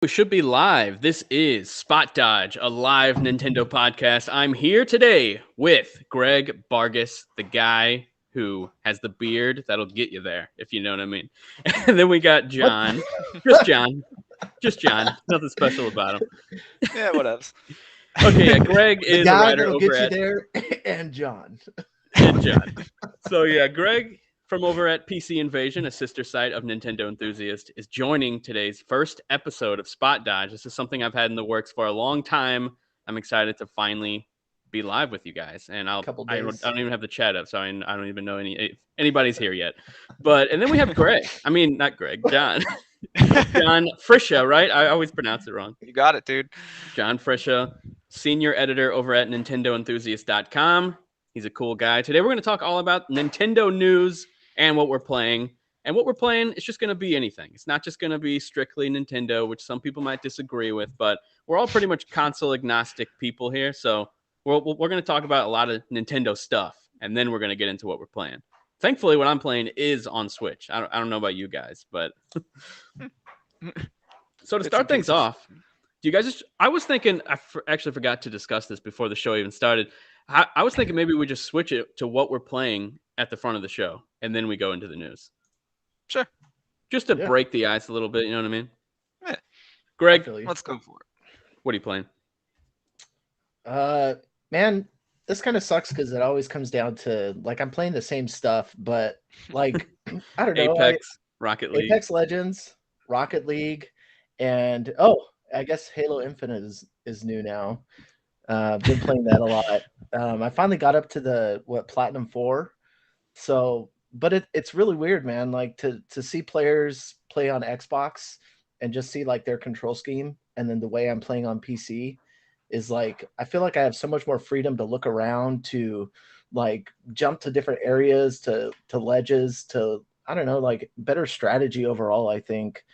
We should be live. This is Spot Dodge, a live Nintendo podcast. I'm here today with Greg Bargas, the guy who has the beard that'll get you there, if you know what I mean. And then we got What? John. Just John. Just John. Nothing special about him. Yeah, whatevs. Okay, yeah, Greg The is a guy writer that'll over get you at there, and John. and John. So yeah, Greg from over at PC Invasion, a sister site of Nintendo Enthusiast, is joining today's first episode of Spot Dodge. This is something I've had in the works for a long time. I'm excited to finally be live with you guys, and I don't even have the chat up, so I don't even know if anybody's here yet. And then we have Greg. I mean, not Greg, John. John Frisha, right? I always pronounce it wrong. You got it, dude. John Frisha, senior editor over at NintendoEnthusiast.com. He's a cool guy. Today we're going to talk all about Nintendo news and what we're playing. And what we're playing is just going to be anything. It's not just going to be strictly Nintendo, which some people might disagree with, but we're all pretty much console agnostic people here. So we're going to talk about a lot of Nintendo stuff, and then we're going to get into what we're playing. Thankfully, what I'm playing is on Switch. I don't know about you guys, but so to start things off, do you guys I was thinking, actually forgot to discuss this before the show even started. I was thinking maybe we just switch it to what we're playing at the front of the show, and then we go into the news. Sure. Just to break the ice a little bit, you know what I mean? Yeah. Greg, let's go for it. What are you playing? Man, this kind of sucks because it always comes down to, like, I'm playing the same stuff, but, like, I don't know. Apex, Rocket League. Apex Legends, Rocket League, and, I guess Halo Infinite is new now. Been playing that a lot. I finally got up to Platinum 4. So, but it's really weird, man. Like to see players play on Xbox and just see like their control scheme, and then the way I'm playing on PC is like, I feel like I have so much more freedom to look around, to like jump to different areas, to ledges, to, I don't know, like better strategy overall, I think.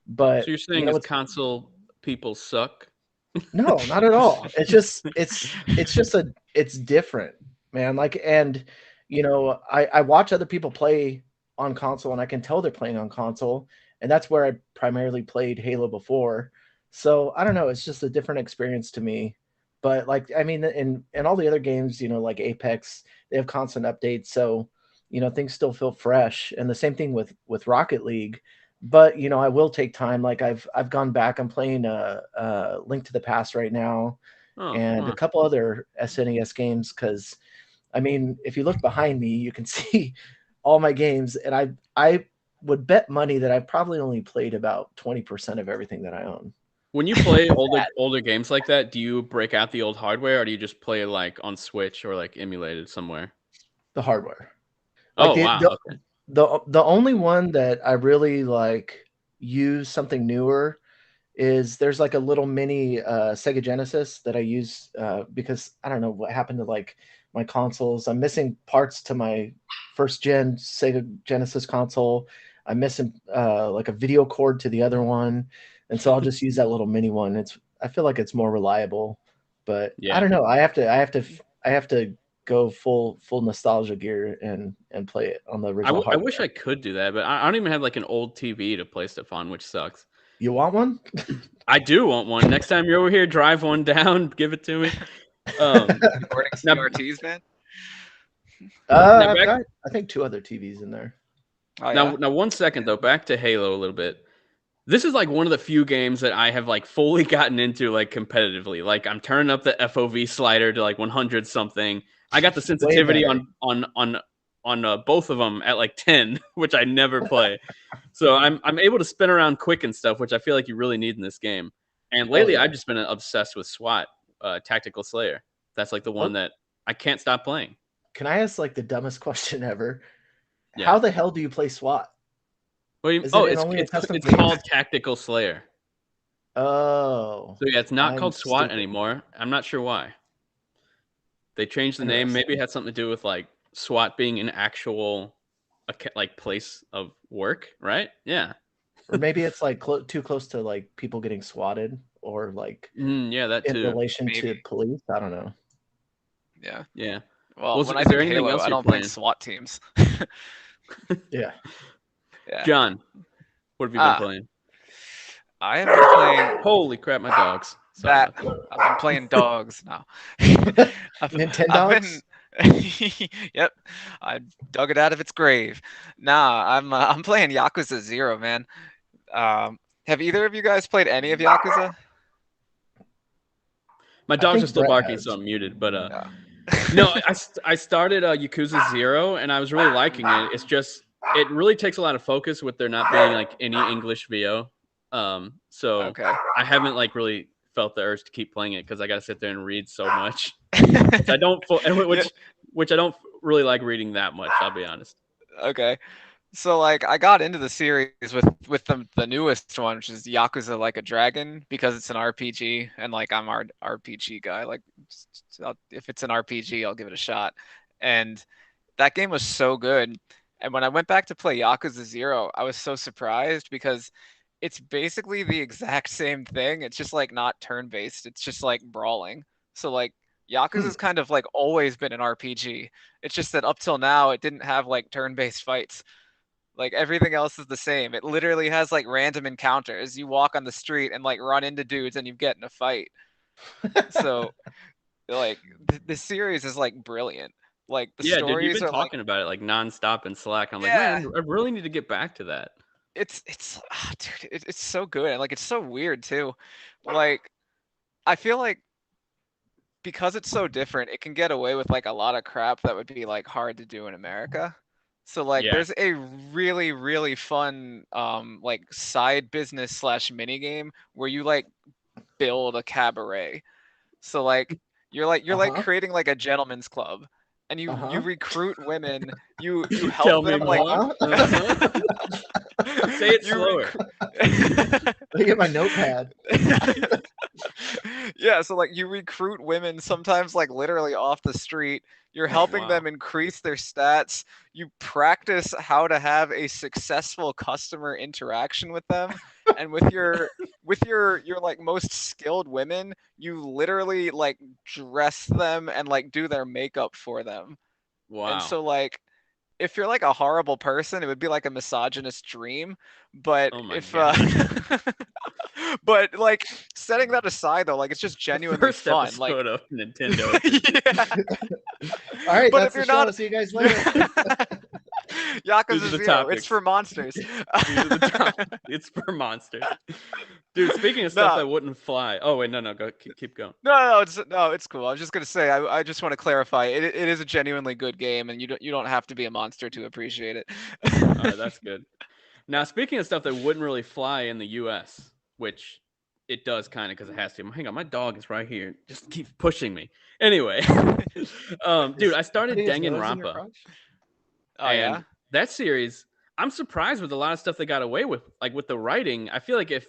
But so you're saying console people suck? No, not at all. It's different, man. Like, and I watch other people play on console, and I can tell they're playing on console, and that's where I primarily played Halo before. So I don't know, it's just a different experience to me. But like, I mean, in all the other games, like Apex, they have constant updates, so things still feel fresh. And the same thing with Rocket League. But I will take time. Like I've gone back. I'm playing Link to the Past right now, a couple other SNES games. Because, I mean, if you look behind me, you can see all my games, and I would bet money that I've probably only played about 20% of everything that I own. When you play older games like that, do you break out the old hardware, or do you just play like on Switch or like emulated somewhere? The hardware. Like wow. Okay. The only one that I really like use something newer is there's like a little mini Sega Genesis that I use because I don't know what happened to like my consoles. I'm missing parts to my first gen Sega Genesis console. I'm missing like a video cord to the other one, and so I'll just use that little mini one. I feel like it's more reliable, but yeah. I don't know. I have to go full nostalgia gear and play it on the original hardware. I wish I could do that, but I don't even have like an old TV to play stuff on, which sucks. You want one? I do want one. Next time you're over here, drive one down, give it to me. Recording CRTs, man. I think 2 other TVs in there. Oh, yeah? Now 1 second though, back to Halo a little bit. This is like one of the few games that I have like fully gotten into like competitively. Like I'm turning up the FOV slider to like 100 something. I got the sensitivity on both of them at like 10, which I never play. So I'm able to spin around quick and stuff, which I feel like you really need in this game. And lately, I've just been obsessed with SWAT, Tactical Slayer. That's like the one that I can't stop playing. Can I ask like the dumbest question ever? Yeah. How the hell do you play SWAT? It's called Tactical Slayer. Oh. So yeah, it's not called SWAT anymore. I'm not sure why. They changed the name. Maybe it had something to do with like SWAT being an actual like place of work, right? Yeah. Or maybe it's like too close to like people getting swatted, or like that too. In relation to police. I don't know. Yeah. Yeah. Well, when I think Halo, I don't think SWAT teams. Yeah. John, what have you been playing? I have been playing. Holy crap, my dogs. Sorry That about that. I've been playing dogs now. I've been. Nintendogs? Yep, I dug it out of its grave. Nah, I'm playing Yakuza 0, man. Have either of you guys played any of Yakuza? My I dogs are think still Brett barking, has. so I'm muted. But Yeah. no, I started Yakuza 0, and I was really liking it. It's just it really takes a lot of focus with there not being like any English VO. So Okay. I haven't like really felt the urge to keep playing it because I got to sit there and read so much, which I don't Yeah, which I don't really like reading that much. I'll be honest. okay. So like I got into the series with the newest one, which is Yakuza Like a Dragon, because it's an RPG, and like I'm our RPG guy. Like if it's an RPG, I'll give it a shot. And that game was so good. And when I went back to play Yakuza 0, I was so surprised because it's basically the exact same thing. It's just like not turn-based. It's just like brawling. So like Yakuza's kind of like always been an RPG. It's just that up till now it didn't have like turn-based fights. Like everything else is the same. It literally has like random encounters. You walk on the street and like run into dudes and you get in a fight. So like the series is like brilliant. Like the Yeah, dude, you've stories been are like, talking about it like nonstop in Slack. I'm like, yeah, man, I really need to get back to that. dude, it's so good, and like it's so weird too. Like I feel like because it's so different, it can get away with like a lot of crap that would be like hard to do in America. So like Yeah. there's a really really fun like side business slash mini game where you like build a cabaret. So like you're like Uh-huh. creating like a gentleman's club, and you Uh-huh. recruit women, you help Tell me them like more. Uh-huh. Say it you slower. recruit. Let me get my notepad. Yeah, so like you recruit women sometimes like literally off the street. You're Oh helping wow. them increase their stats. You practice how to have a successful customer interaction with them. And with your like most skilled women, you literally like dress them and like do their makeup for them. And Wow. so like if you're like a horrible person, it would be like a misogynist dream. But Oh my if god. but like setting that aside though, like it's just The genuinely first fun. Like episode of Nintendo. yeah. All right, But that's if the you're show. not See you guys later. These are Yakuza the 0, it's topics. for monsters. These are the topics. It's for monsters. Dude, speaking of stuff No, that wouldn't fly. Oh wait, no, go keep going. no, it's cool. I was just gonna say, I just want to clarify. It is a genuinely good game, and you don't have to be a monster to appreciate it. All right, that's good. Now, speaking of stuff that wouldn't really fly in the U.S., which it does kind of because it has to. Hang on, my dog is right here. Just keeps pushing me. Anyway, dude, Is I started putting his nose in your Danganronpa, crotch? Oh and yeah. that series, I'm surprised with a lot of stuff they got away with. Like with the writing, I feel like if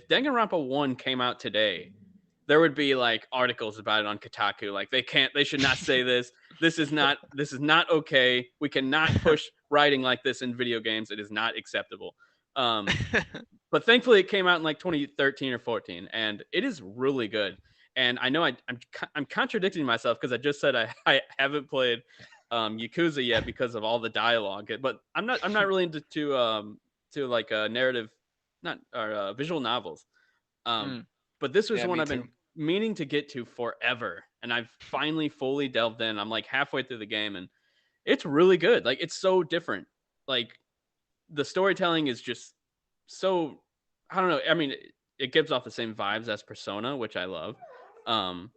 Danganronpa 1 came out today, there would be like articles about it on Kotaku. Like they should not say this. This is not okay. We cannot push writing like this in video games. It is not acceptable. Um, but thankfully it came out in like 2013 or 14, and it is really good. And I know I'm contradicting myself because I just said I haven't played Yakuza yet because of all the dialogue. But I'm not really into to like a narrative, not or visual novels. Um, Mm, but this was yeah, one me I've too. been meaning to get to forever, and I've finally fully delved in. I'm like halfway through the game, and it's really good. Like it's so different. Like the storytelling is just so I don't know. I mean, it gives off the same vibes as Persona, which I love. Um,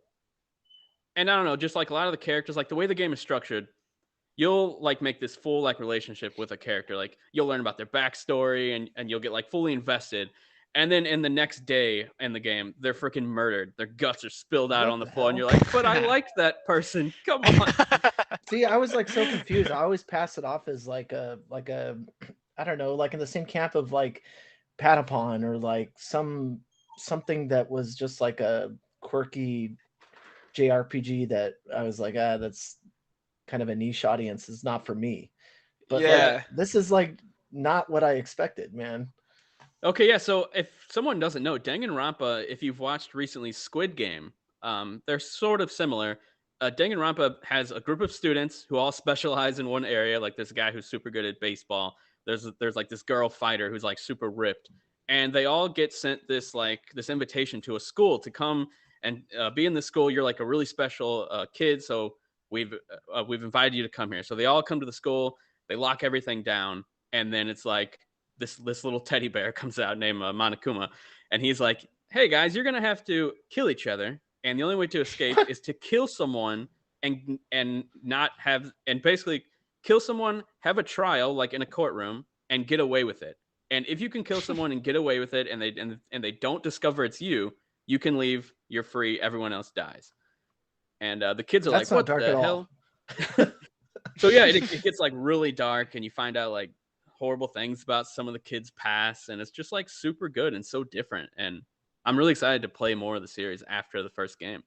and I don't know, just like a lot of the characters, like the way the game is structured, you'll like make this full like relationship with a character. Like you'll learn about their backstory and you'll get like fully invested. And then in the next day in the game, they're freaking murdered. Their guts are spilled out What on the the floor, and hell? you're like, "But I liked that person. Come on." See, I was like so confused. I always pass it off as like a I don't know, like in the same camp of like Patapon or like something that was just like a quirky JRPG that I was like, that's kind of a niche audience. It's not for me. But like Yeah. this is like not what I expected, man. Okay, yeah. So if someone doesn't know, Danganronpa, if you've watched recently Squid Game, they're sort of similar. Danganronpa has a group of students who all specialize in one area. Like there's a guy who's super good at baseball. There's like this girl fighter who's like super ripped, and they all get sent this invitation to a school to come and be in the school. You're like a really special kid, so we've invited you to come here. So they all come to the school. They lock everything down, and then it's like this little teddy bear comes out named Monokuma, and he's like, "Hey guys, you're gonna have to kill each other, and the only way to escape is to kill someone and not have and basically kill someone, have a trial like in a courtroom, and get away with it. And if you can kill someone and get away with it, and they don't discover it's you, you can leave. You're free. Everyone else dies." And the kids are That's like, not "What dark the at hell?" all. So yeah, it gets like really dark, and you find out like horrible things about some of the kids' past, and it's just like super good and so different. And I'm really excited to play more of the series after the first game.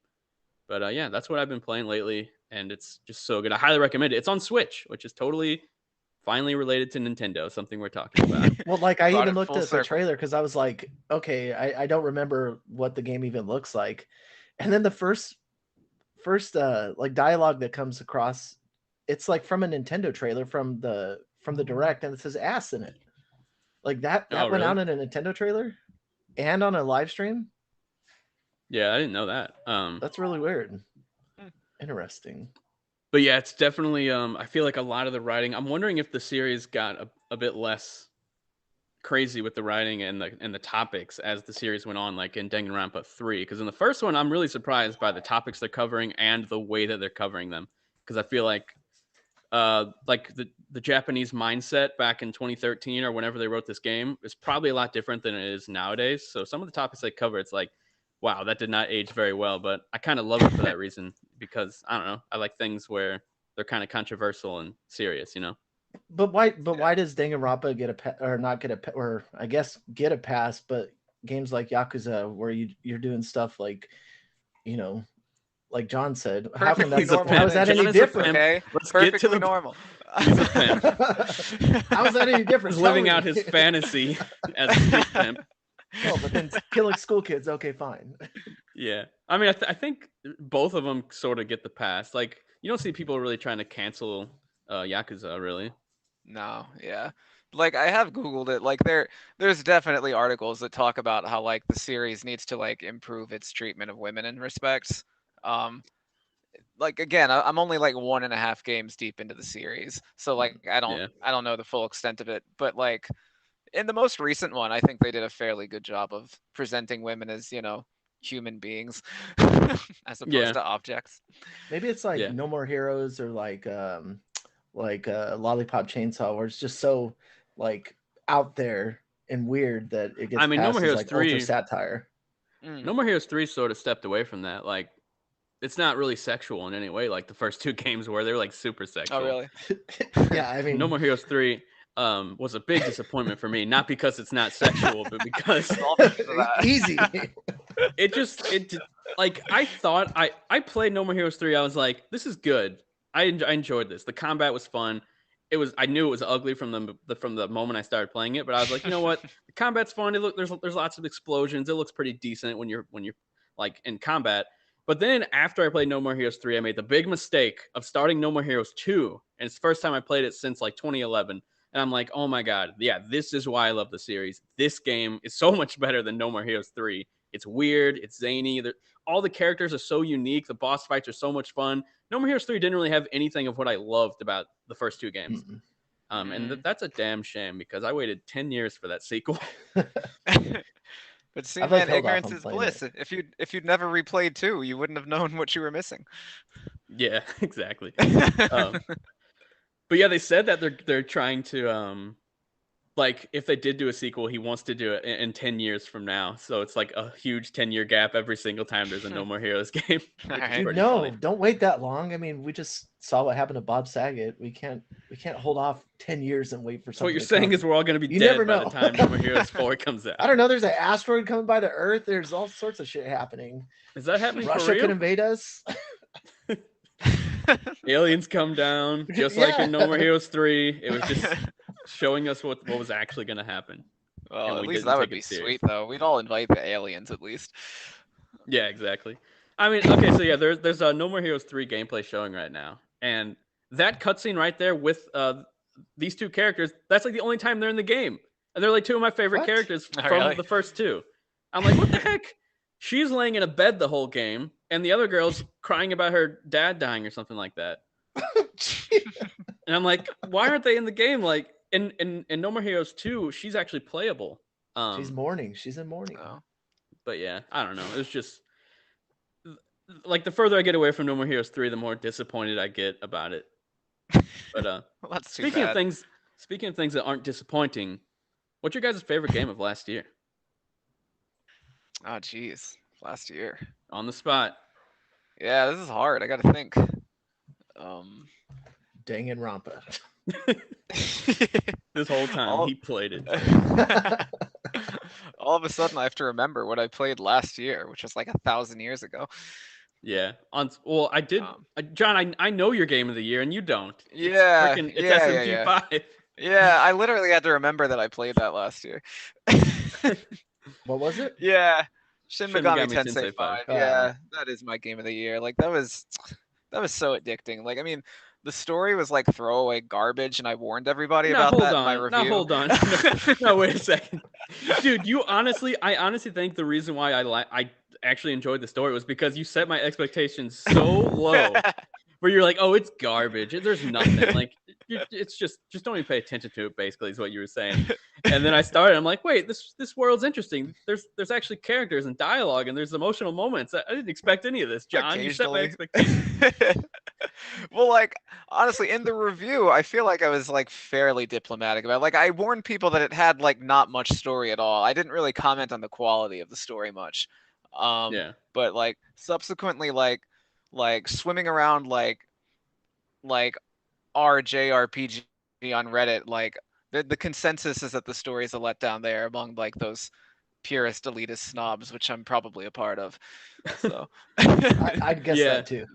But yeah, that's what I've been playing lately, and it's just so good. I highly recommend it. It's on Switch, which is totally finally related to Nintendo, something we're talking about. Well, like I Brought even it looked full at the circle. trailer because I was like, okay, I don't remember what the game even looks like. And then the first like dialogue that comes across, it's like from a Nintendo trailer from the direct, and it says ass in it. Like that Oh, went really? out in a Nintendo trailer and on a live stream. Yeah, I didn't know that. That's really weird. Hmm. Interesting. But yeah, it's definitely I feel like a lot of the writing, I'm wondering if the series got a bit less crazy with the writing and the topics as the series went on, like in Danganronpa 3. Because in the first one, I'm really surprised by the topics they're covering and the way that they're covering them. Because I feel like the Japanese mindset back in 2013 or whenever they wrote this game is probably a lot different than it is nowadays. So some of the topics they cover, it's like, wow, that did not age very well. But I kind of love it for that reason, because I don't know, I like things where they're kind of controversial and serious, you know? But why does Danganronpa get or not get or I guess get a pass, but games like Yakuza where you're doing stuff like, you know, like John said, how come Perfectly that's normal. how is that John any is a different? pimp. Okay, Let's get to perfectly the normal. He's a pimp. How is that any different? He's Tell living me. out his fantasy as a street pimp. Oh, but then killing school kids, okay, fine. Yeah, I mean, I think both of them sort of get the pass. Like, you don't see people really trying to cancel Yakuza, really. No, yeah. Like I have Googled it. Like there's definitely articles that talk about how like the series needs to like improve its treatment of women in respects. Um like again, I'm only like 1.5 games deep into the series. So like Yeah, I don't know the full extent of it, but like in the most recent one, I think they did a fairly good job of presenting women as, human beings as opposed yeah, to objects. Maybe it's like yeah. No More Heroes or like Lollipop Chainsaw, where it's just so like out there and weird that it gets I mean, No More passed as Heroes like ultra 3, satire. Mm. No More Heroes 3 sort of stepped away from that. Like, it's not really sexual in any way. Like the first two games were, they're like super Oh, sexual. really? Yeah, I No mean, More Heroes 3 was a big disappointment for me, not because it's not sexual, but because All because of that. easy. like I thought I played No More Heroes 3. I was like, this is good. I enjoyed this. The combat was fun. I knew it was ugly from the moment I started playing it, but I was like, you know what? The combat's fun. There's lots of explosions. It looks pretty decent when you're like in combat. But then after I played No More Heroes 3, I made the big mistake of starting No More Heroes 2. And it's the first time I played it since like 2011. And I'm like, oh my God, yeah, this is why I love the series. This game is so much better than No More Heroes 3. It's weird, it's zany. All the characters are so unique. The boss fights are so much fun. No More Heroes 3 didn't really have anything of what I loved about the first two games. And that's a damn shame, because I waited 10 years for that sequel. But see, I've, like, man, held off ignorance on is playing bliss. it. If you'd never replayed 2, you wouldn't have known what you were missing. Yeah, exactly. But yeah, they said that they're trying to like, if they did do a sequel, he wants to do it in 10 years from now. So it's like a huge 10-year gap every single time there's a No More Heroes game, which is Alright. Dude, pretty no, funny. don't wait that long. I mean, we just saw what happened to Bob Saget. We can't hold off 10 years and wait for So what something you're to saying come. is we're all going to be You never dead by know. the time No More Heroes 4 comes out. I don't know. There's an asteroid coming by the Earth. There's all sorts of shit happening. Is that happening for Russia real? could invade us. Aliens come down, just like in No More Heroes 3. It was just showing us what was actually going to happen. Well, And at we least didn't that would take be it serious. sweet, though. We'd all invite the aliens, at least. Yeah, exactly. I mean, okay, so yeah, there's a No More Heroes 3 gameplay showing right now. And that cutscene right there with these two characters, that's like the only time they're in the game. They're like two of my favorite What? characters Oh, from really? the first two. I'm like, what the heck? She's laying in a bed the whole game, and the other girl's crying about her dad dying or something like that. And I'm like, why aren't they in the game? Like in No More Heroes 2, she's actually playable. She's mourning. She's in mourning. Oh. But yeah, I don't know. It was just like the further I get away from No More Heroes 3, the more disappointed I get about it. But Well, that's too speaking of bad. things that aren't disappointing, what's your guys' favorite game of last year? Oh, jeez. Last year. On the spot. Yeah, this is hard. I gotta think. Danganronpa. This whole time All- he played it. All of a sudden, I have to remember what I played last year, which was like 1,000 years ago. Yeah. Well, I did. John, I know your game of the year, and you don't. Yeah, It's yeah, SMG5. Yeah, I literally had to remember that I played that last year. What was it? Yeah, Shin Shin Megami Megami Tensei Tensei 5. 5. Yeah, that is my game of the year. Like that was so addicting. Like I mean, the story was like throwaway garbage, and I warned everybody Now about hold that in my on. review. Now hold on. No, wait a second, dude. I honestly think the reason why I actually enjoyed the story was because you set my expectations so low, where you're like, oh, it's garbage. There's nothing. Like it's just don't even pay attention to it. Basically, is what you were saying. And then I started. I'm like, wait, this world's interesting. There's actually characters and dialogue, and there's emotional moments. I didn't expect any of this, John. You set my expectations. Well, like honestly, in the review, I feel like I was like fairly diplomatic about it. Like I warned people that it had like not much story at all. I didn't really comment on the quality of the story much. Yeah. But like subsequently, like swimming around like RJRPG on Reddit, like the consensus is that the story is a letdown there among like those purist elitist snobs, which I'm probably a part of. So I'd guess Yeah. that too.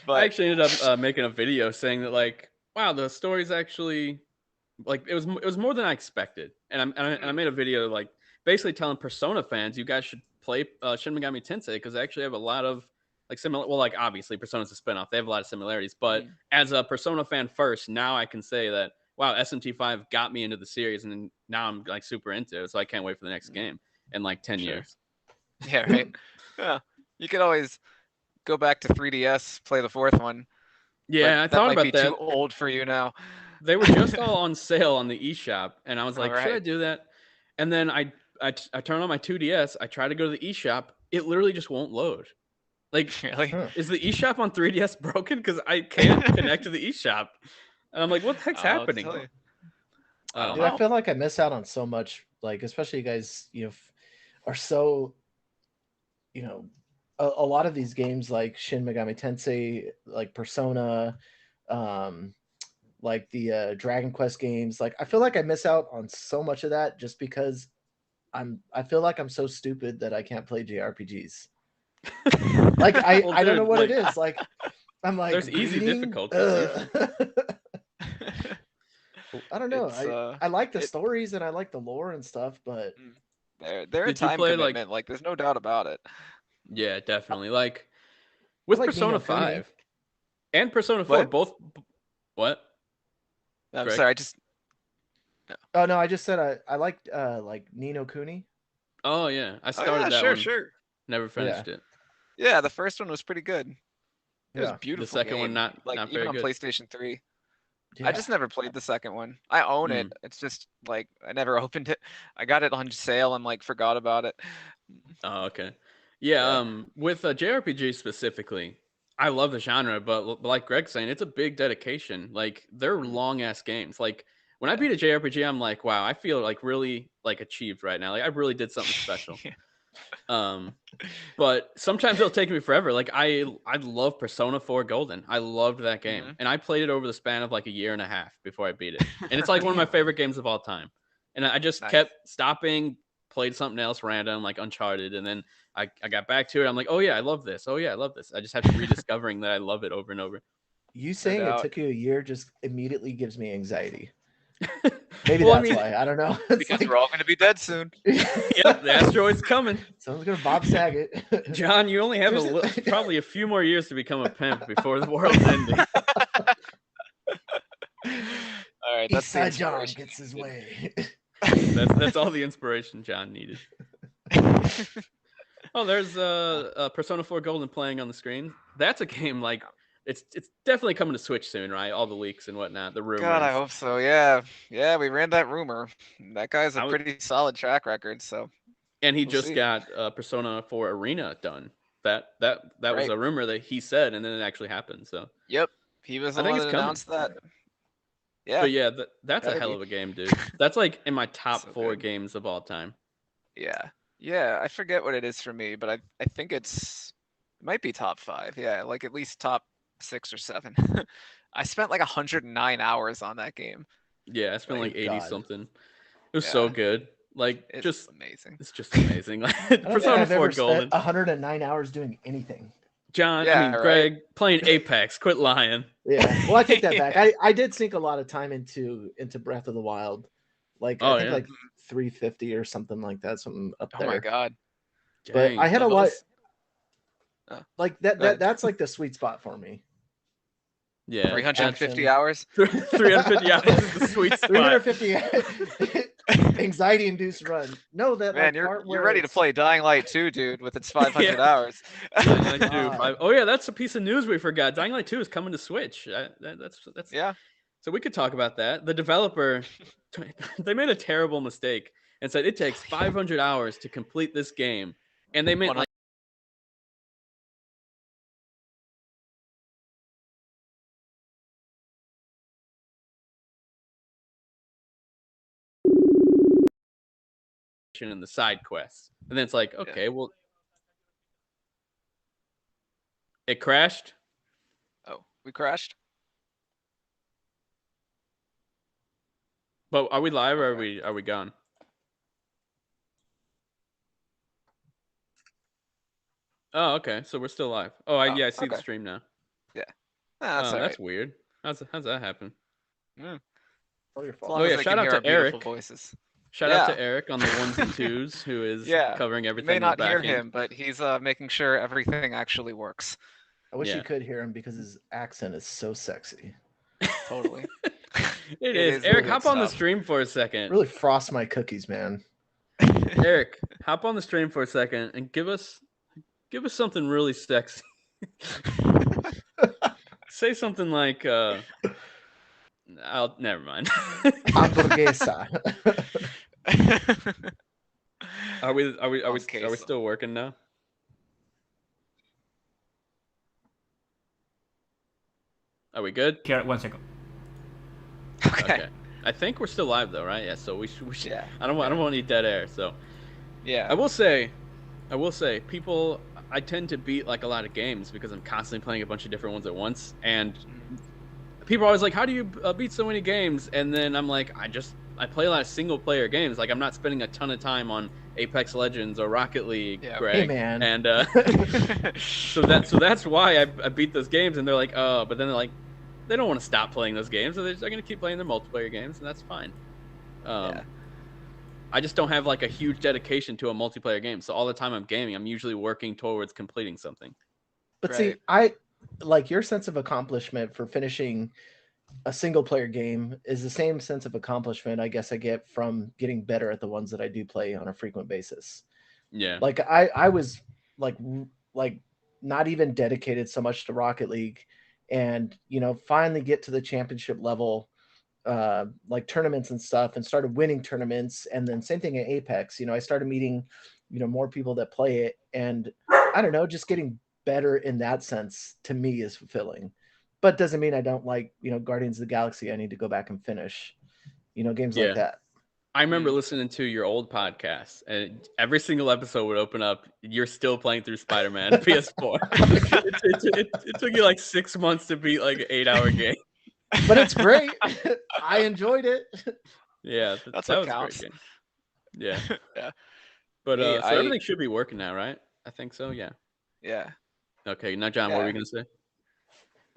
But I actually ended up making a video saying that like, wow, the story's actually like it was more than I expected, and I made a video like basically telling Persona fans you guys should play Shin Megami Tensei because they actually have a lot of like similar. Well, like obviously Persona's a spinoff; they have a lot of similarities. But as a Persona fan first, now I can say that wow, SMT5 got me into the series, and now I'm like super into it. So I can't wait for the next game in like 10 years. Yeah, right. Yeah, you could always go back to 3DS, play the fourth one. Yeah, I That thought might about be that. too old for you now. They were just all on sale on the eShop, and I was like, should I Alright. do that? And then I turn on my 2DS. I try to go to the eShop. It literally just won't load. Like, Really? Huh. is the eShop on 3DS broken? Because I can't connect to the eShop. And I'm like, what the heck's I'll happening? tell you. Dude, I feel like I miss out on so much. Like, especially you guys, are so, a lot of these games like Shin Megami Tensei, like Persona, like the Dragon Quest games. Like, I feel like I miss out on so much of that just because I feel like I'm so stupid that I can't play JRPGs. Like, Well, I don't know dude, what like, it is. Like, I'm like, there's easy reading, difficulties. I don't know. It's, I like the stories and I like the lore and stuff, but They're a Did you time play, commitment. Like, there's no doubt about it. Yeah, definitely. Like with like Persona Ni no Kuni. 5 and Persona 4, What? both. What? I'm Greg? sorry. I just Oh no, I just said I liked like Ni no Kuni. Oh yeah, I Oh, started yeah, that sure, one. sure. Never finished it. Yeah, the first one was pretty good. It was Yeah. a beautiful. The second one game. not like not even very on good. PlayStation 3. Yeah. I just never played the second one. I own it. It's just like I never opened it. I got it on sale and like forgot about it. Oh, okay. Yeah, Yeah. with JRPG specifically, I love the genre, but like Greg's saying, it's a big dedication. Like they're long ass games. Like when I beat a JRPG, I'm like, wow, I feel like really like achieved right now. Like I really did something special. Yeah. But sometimes it'll take me forever. Like I love Persona 4 Golden. I loved that game. And I played it over the span of like a year and a half before I beat it. And it's like one of my favorite games of all time. And I just Nice. kept stopping, played something else random, like Uncharted, and then I got back to it. I'm like, oh yeah, I love this. Oh yeah, I love this. I just have to rediscovering that I love it over and over. You saying it doubt. took you a year just immediately gives me anxiety. Maybe Well, I that's mean- why. I don't know. It's Because like, we're all going to be dead soon. Yep, the asteroid's coming. someone's gonna Bob Saget. John, you only have probably a few more years to become a pimp before the world's ending. All right, that's the Eastside John inspiration gets his you way. That's all the inspiration John needed. needed. Oh, there's Persona 4 Golden playing on the screen. That's a game like it's definitely coming to Switch soon, right? All the leaks and whatnot, the God, I rumors. hope so. Yeah, yeah, we ran that rumor. That guy's a I would, pretty solid track record, so and he we'll just see. got Persona 4 Arena done. That was Right. a rumor that he said, and then it actually happened. So Yep, he was I the think one it's that coming. announced that. Yeah, But yeah, that's a better hell be. of a game, dude. That's like in my top So 4 good. games of all time. Yeah, yeah. I forget what it is for me, but I think it might be top 5. Yeah, like at least top 6 or 7. I spent like 109 hours on that game. Yeah, I spent like Like, 80 God. something. It was so yeah, good. Like it's just amazing. it's just amazing. Like I don't think Persona I've 4 ever spent Golden. 109 hours doing anything. John, I Yeah, mean right. Greg playing Apex. Quit lying. Yeah. Well, I take that back. Yeah. I did sink a lot of time into Breath of the Wild. Like I Oh think yeah. like 350 or something like that, something up Oh my there. God. But I Dang. had a Of lot those. like Go ahead. that's like the sweet spot for me. Yeah, Like 350 action. hours. 350 hours is the sweet spot. 350 anxiety induced run. No, that Man, like you're part you're where ready to it's play Dying Light 2, dude, with its 500 Yeah. hours. Dying Light 2. God. Oh yeah, that's a piece of news we forgot. Dying Light 2 is coming to Switch. That's Yeah. so we could talk about that. The developer they made a terrible mistake and said it takes 500 hours to complete this game, and they meant like 100. in the side quests. And then it's like, Yeah. okay, well, it crashed. Oh, we crashed. But are we live or Okay. are we gone? Oh, okay. So we're still live. Oh, Oh, yeah, I see the okay. stream now. Yeah. That's Oh, all that's right. weird. How's that happen? Mm. all your As fault. long Oh as yeah, they shout can out hear our to beautiful Eric. voices. Shout out Yeah. to Eric on the ones and twos, who is Yeah. covering You everything may on the not hear back end. him, but he's making sure everything actually works. I wish Yeah. you could hear him because his accent is so sexy. Totally. It It is. is Eric, good hop on the stuff. stream for a second. Really frost my cookies, man. Eric, hop on the stream for a second and give us something really sexy. Say something like I'll never mind. Hamburguesa. Are we queso. still working now? Are we good? Here, 1 second. Okay. I think we're still live though, right? Yeah. So we should. Yeah. I don't want any dead air. So Yeah. I will say, people. I tend to beat like a lot of games because I'm constantly playing a bunch of different ones at once, and people are always like, "How do you beat so many games?" And then I'm like, I play a lot of single player games. Like I'm not spending a ton of time on Apex Legends or Rocket League, Yeah. Greg. Hey, man. And so that's why I beat those games. And they're like, oh, but then they're like, they don't want to stop playing those games, so they're going to keep playing their multiplayer games, and that's fine. Yeah. I just don't have like a huge dedication to a multiplayer game. So all the time I'm gaming, I'm usually working towards completing something. But see, Right. I like your sense of accomplishment for finishing a single player game is the same sense of accomplishment I guess I get from getting better at the ones that I do play on a frequent basis. Yeah. Like I was like not even dedicated so much to Rocket League, and finally get to the championship level, like tournaments and stuff, and started winning tournaments. And then same thing at Apex. I started meeting more people that play it, and I don't know, just getting better in that sense to me is fulfilling. But doesn't mean I don't like Guardians of the Galaxy. I need to go back and finish games Yeah. like that. I remember listening to your old podcast, and every single episode would open up. You're still playing through Spider-Man PS4. It took you like 6 months to beat like an 8-hour game. But it's great. I enjoyed it. Yeah, That's that what was counts. a great game. Yeah, Yeah. but Me, so everything should be working now, right? I think so. Yeah. Yeah. Okay, now John, what were Yeah. we gonna say?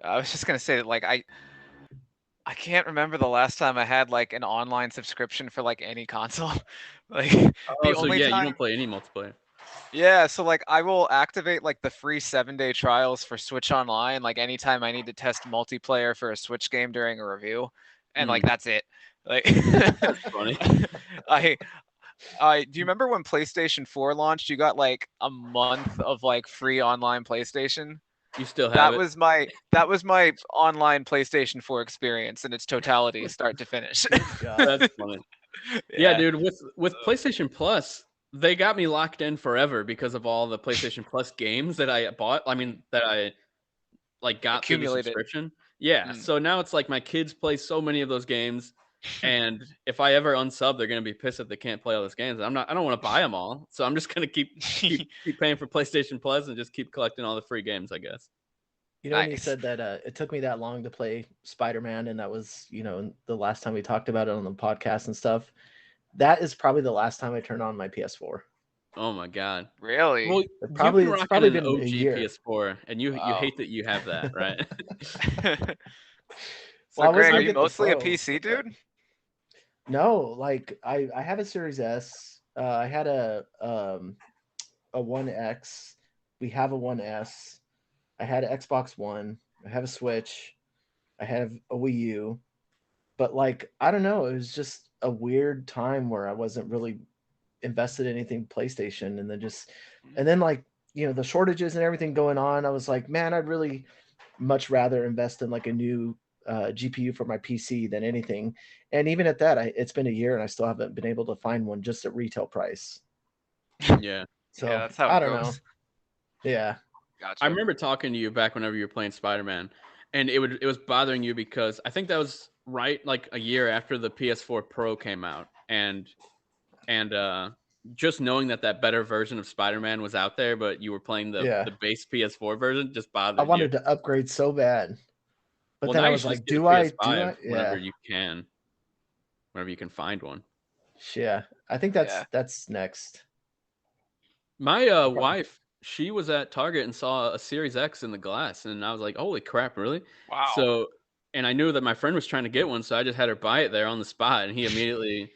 I was just gonna say that like I can't remember the last time I had like an online subscription for like any console. Like Oh, the so only yeah, you time. don't play any multiplayer. Yeah, so like I will activate like the free 7-day trials for Switch Online like anytime I need to test multiplayer for a Switch game during a review. and like that's it. Like, That's funny. I do you remember when PlayStation 4 launched? You got like a month of like free online PlayStation. You still have That it? was my online PlayStation 4 experience in its totality, start to finish. God. That's funny. Yeah, Yeah. dude. With PlayStation Plus, they got me locked in forever because of all the PlayStation Plus games that I bought. I mean, that I like got through the Accumulated. subscription. Yeah. Mm. So now it's like my kids play so many of those games, and if I ever unsub, they're gonna be pissed that they can't play all those games. I don't want to buy them all, so I'm just gonna keep paying for PlayStation Plus and just keep collecting all the free games, I guess. You know, when you Nice. said that it took me that long to play Spider-Man, and that was, the last time we talked about it on the podcast and stuff, that is probably the last time I turned on my PS4. Oh my god. Really? Well, It's you've been it's rocking probably an been a OG year. PS4, and you Wow. hate that you have that, right? So, Well, I was Greg, gonna are you get the mostly a Pro, PC but dude? no, like I have a Series S. I had a One X. We have a One S. I had an Xbox One. I have a Switch. I have a Wii U. But like, I don't know, it was just a weird time where I wasn't really invested in anything PlayStation, and then like, the shortages and everything going on, I was like, man, I'd really much rather invest in like a new GPU for my PC than anything. And even at that, it's been a year and I still haven't been able to find one just at retail price. Yeah. Yeah, So that's how I it don't know. goes. Yeah. I Gotcha. remember talking to you back whenever you were playing Spider-Man, and it was bothering you because I think that was right like a year after the PS4 Pro came out, and just knowing that better version of Spider-Man was out there, but you were playing the Yeah. the base PS4 version just I bothered you. wanted to upgrade so bad. But Well, then now I you was should just like, get a do I? Do PS5 I? whenever Yeah. you can, whenever you can find one. Yeah. I think Yeah. that's next. My I'll pro- wife, she was at Target and saw a Series X in the glass, and I was like, "Holy crap, really?" Wow. So, and I knew that my friend was trying to get one, so I just had her buy it there on the spot, and he immediately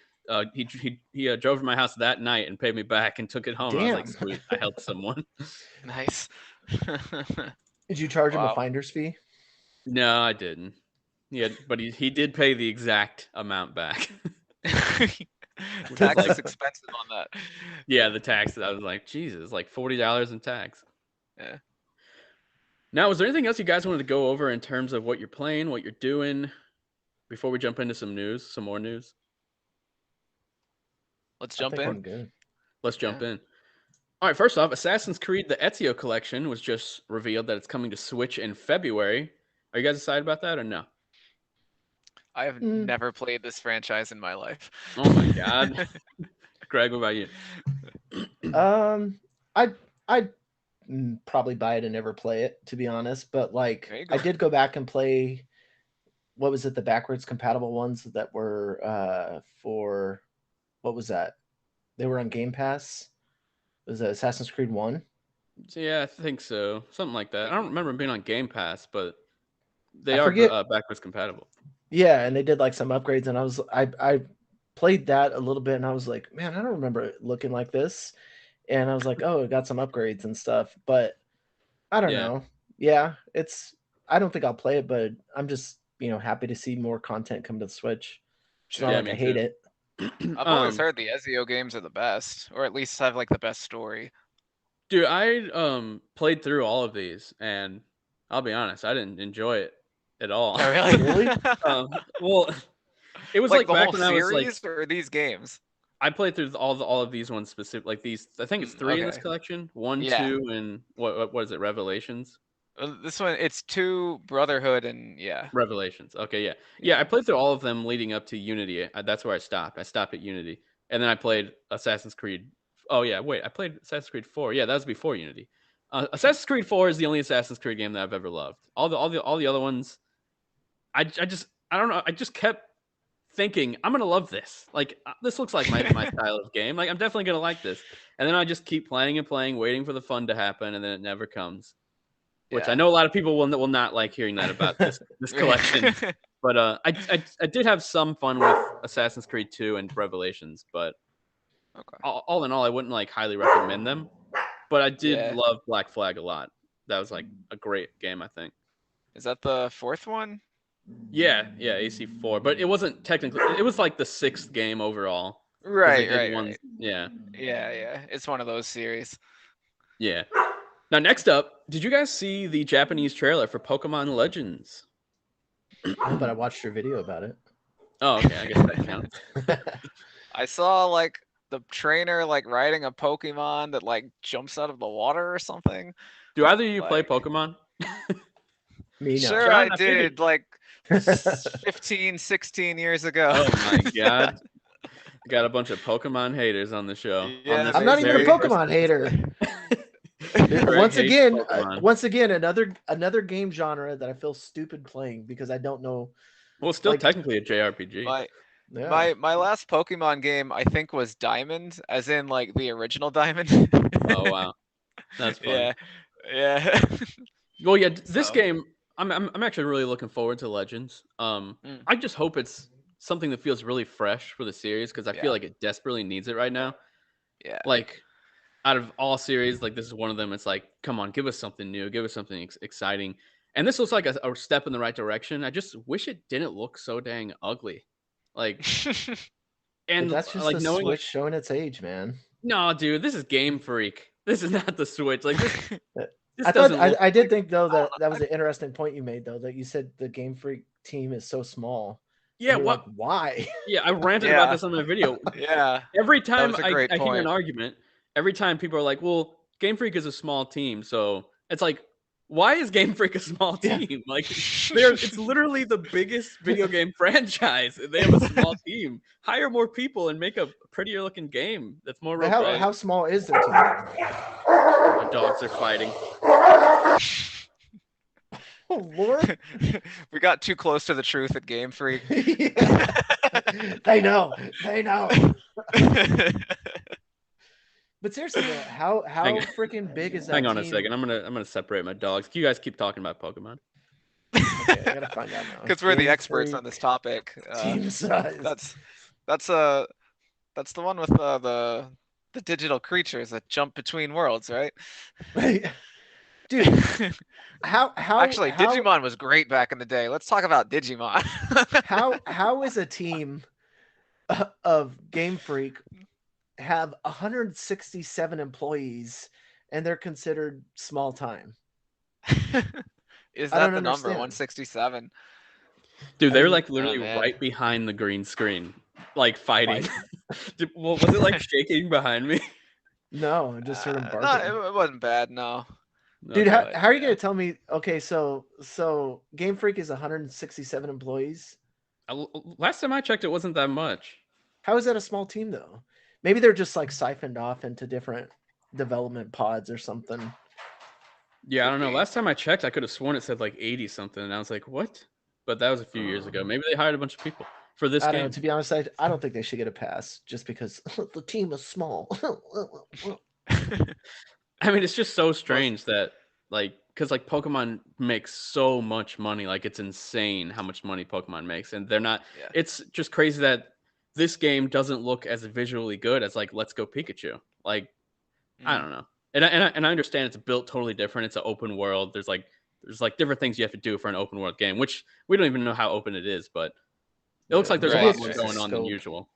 he drove to my house that night and paid me back and took it home. I was like, Damn. "Sweet, I helped someone." Nice. Did you charge him a Wow. finder's fee? No, I didn't. But he did pay the exact amount back, which was Tax like, is expensive on that. yeah, the tax. I was like, Jesus, like $40 in tax. Yeah. Now, was there anything else you guys wanted to go over in terms of what you're playing, what you're doing, before we jump into some more news? Let's I jump think in. I'm good. Let's jump Yeah. in. All right, first off, Assassin's Creed the Ezio collection was just revealed that it's coming to Switch in February. Are you guys excited about that or no? I have Mm, never played this franchise in my life. Oh my god. Greg, what about you? I'd probably buy it and never play it, to be honest. But like, There you I go. did go back and play. What was it? The backwards compatible ones that were for what was that? They were on Game Pass. Was it Assassin's Creed 1? Yeah, I think so. Something like that. I don't remember them being on Game Pass, but I they are forget. backwards compatible. Yeah, and they did like some upgrades, and I played that a little bit, and I was like, man, I don't remember it looking like this. And I was like, oh, it got some upgrades and stuff, but I don't Yeah. know. Yeah, I don't think I'll play it, but I'm just happy to see more content come to the Switch. It's not Sure. Yeah, like I me hate too. it. I've always heard the Ezio games are the best, or at least have like the best story. Dude, I played through all of these, and I'll be honest, I didn't enjoy it at all. Oh, really? Really? Well, it was Like like the back whole when I was like, series or these games? I played through all of these ones specific, like these. I think it's three in this Okay. collection. One, Yeah. two, and what is it? Revelations. This one, it's 2 Brotherhood and yeah. Revelations. Okay, yeah, yeah. I played through all of them leading up to Unity. That's where I stopped. I stopped at Unity, and then I played Assassin's Creed. Oh yeah, wait. I played Assassin's Creed 4. Yeah, that was before Unity. Assassin's Creed 4 is the only Assassin's Creed game that I've ever loved. All the other ones, I don't know. I just kept thinking I'm gonna love this. Like this looks like my style of game. Like I'm definitely gonna like this. And then I just keep playing and playing, waiting for the fun to happen, and then it never comes. Which I Yeah. know a lot of people will not like hearing that about this collection. But I did have some fun with Assassin's Creed 2 and Revelations, but Okay. all in all, I wouldn't like highly recommend them. But I did Yeah. love Black Flag a lot. That was like a great game, I think. Is that the 4th one? Yeah, AC4, but it wasn't technically. It was like the 6th game overall because they Right, did right, one. right. Yeah, Yeah. It's one of those series. yeah. Now, next up, did you guys see the Japanese trailer for Pokemon Legends? No, but I watched your video about it. Oh, okay. I guess that counts. I saw like the trainer like riding a Pokemon that like jumps out of the water or something. Do either of you play Like, Pokemon? Me no. sure John, I I figured. did like 15, 16 years ago. Oh my god. Got a bunch of Pokemon haters on the show. On Yeah, this I'm not even a very basically. first Pokemon hater. Greg hates Once again, another game genre that I feel stupid playing because I don't know. Well, it's still Like, technically a JRPG. My yeah. my last Pokemon game I think was Diamond, as in like the original Diamond. Oh wow, that's fun. Yeah, yeah. Well, yeah, this So, game, I'm actually really looking forward to Legends. mm, I just hope it's something that feels really fresh for the series because I feel yeah, like it desperately needs it right now. yeah. Like out of all series, like this is one of them. It's like, come on, give us something new, give us something exciting. And this looks like a step in the right direction. I just wish it didn't look so dang ugly. Like, But and that's just like the knowing, Switch showing its age, man. no, dude, this is Game Freak. This is not the Switch. Like this, Uh, this I thought doesn't look. I did think though I don't that know. that was an interesting point you made though, that you said the Game Freak team is so small, Yeah, and you're like, what? why? Yeah, I ranted about Yeah, this on my video. yeah. Every That time was a great I hear an point. argument, every time people are like, "Well, Game Freak is a small team," so it's like, why is Game Freak a small Yeah. team? Like, it's literally the biggest video game franchise. And they have a small team. Hire more people and make a prettier looking game that's more But how robust. how small is their team? My dogs are fighting. Oh Lord. We got too close to the truth at Game Freak. Yeah. They know. They know. But seriously, though, how Hang on, freaking big is that hang team? on a second. I'm gonna separate my dogs. Can you guys keep talking about Pokemon? Okay, I gotta find out now. Because we're the Game experts on Freak this topic. team size. That's that's the one with the digital creatures that jump between worlds, right? Dude, how Actually, Digimon was great back in the day. Let's talk about Digimon. how is a team of Game Freak have 167 employees and they're considered small time? Is I that don't the number understand. 167? Dude, I they're mean, like Oh literally man. right behind the green screen, like fighting. Fight. Well, was it like shaking behind me? No, I just heard him No, barking. it wasn't bad. No. Dude, Okay. But how are you yeah. gonna tell me? Okay, so Game Freak is 167 employees. Last time I checked, it wasn't that much. How is that a small team though? Maybe they're just like siphoned off into different development pods or something. Yeah, I Could don't know. be. Last time I checked, I could have sworn it said like 80 something, and I was like, what? But that was a few years ago. Maybe they hired a bunch of people for this I don't know. game. To be honest, I don't think they should get a pass just because the team is small. I mean, it's just so Well, strange that, like, because like Pokemon makes so much money. Like, it's insane how much money Pokemon makes. And they're not, yeah. it's just crazy that this game doesn't look as visually good as like Let's Go Pikachu. Like, I don't know. And I understand it's built totally different. It's an open world. There's like different things you have to do for an open world game, which we don't even know how open it is, but it looks like there's a Maybe lot it's more Right. just a going on than scope. usual.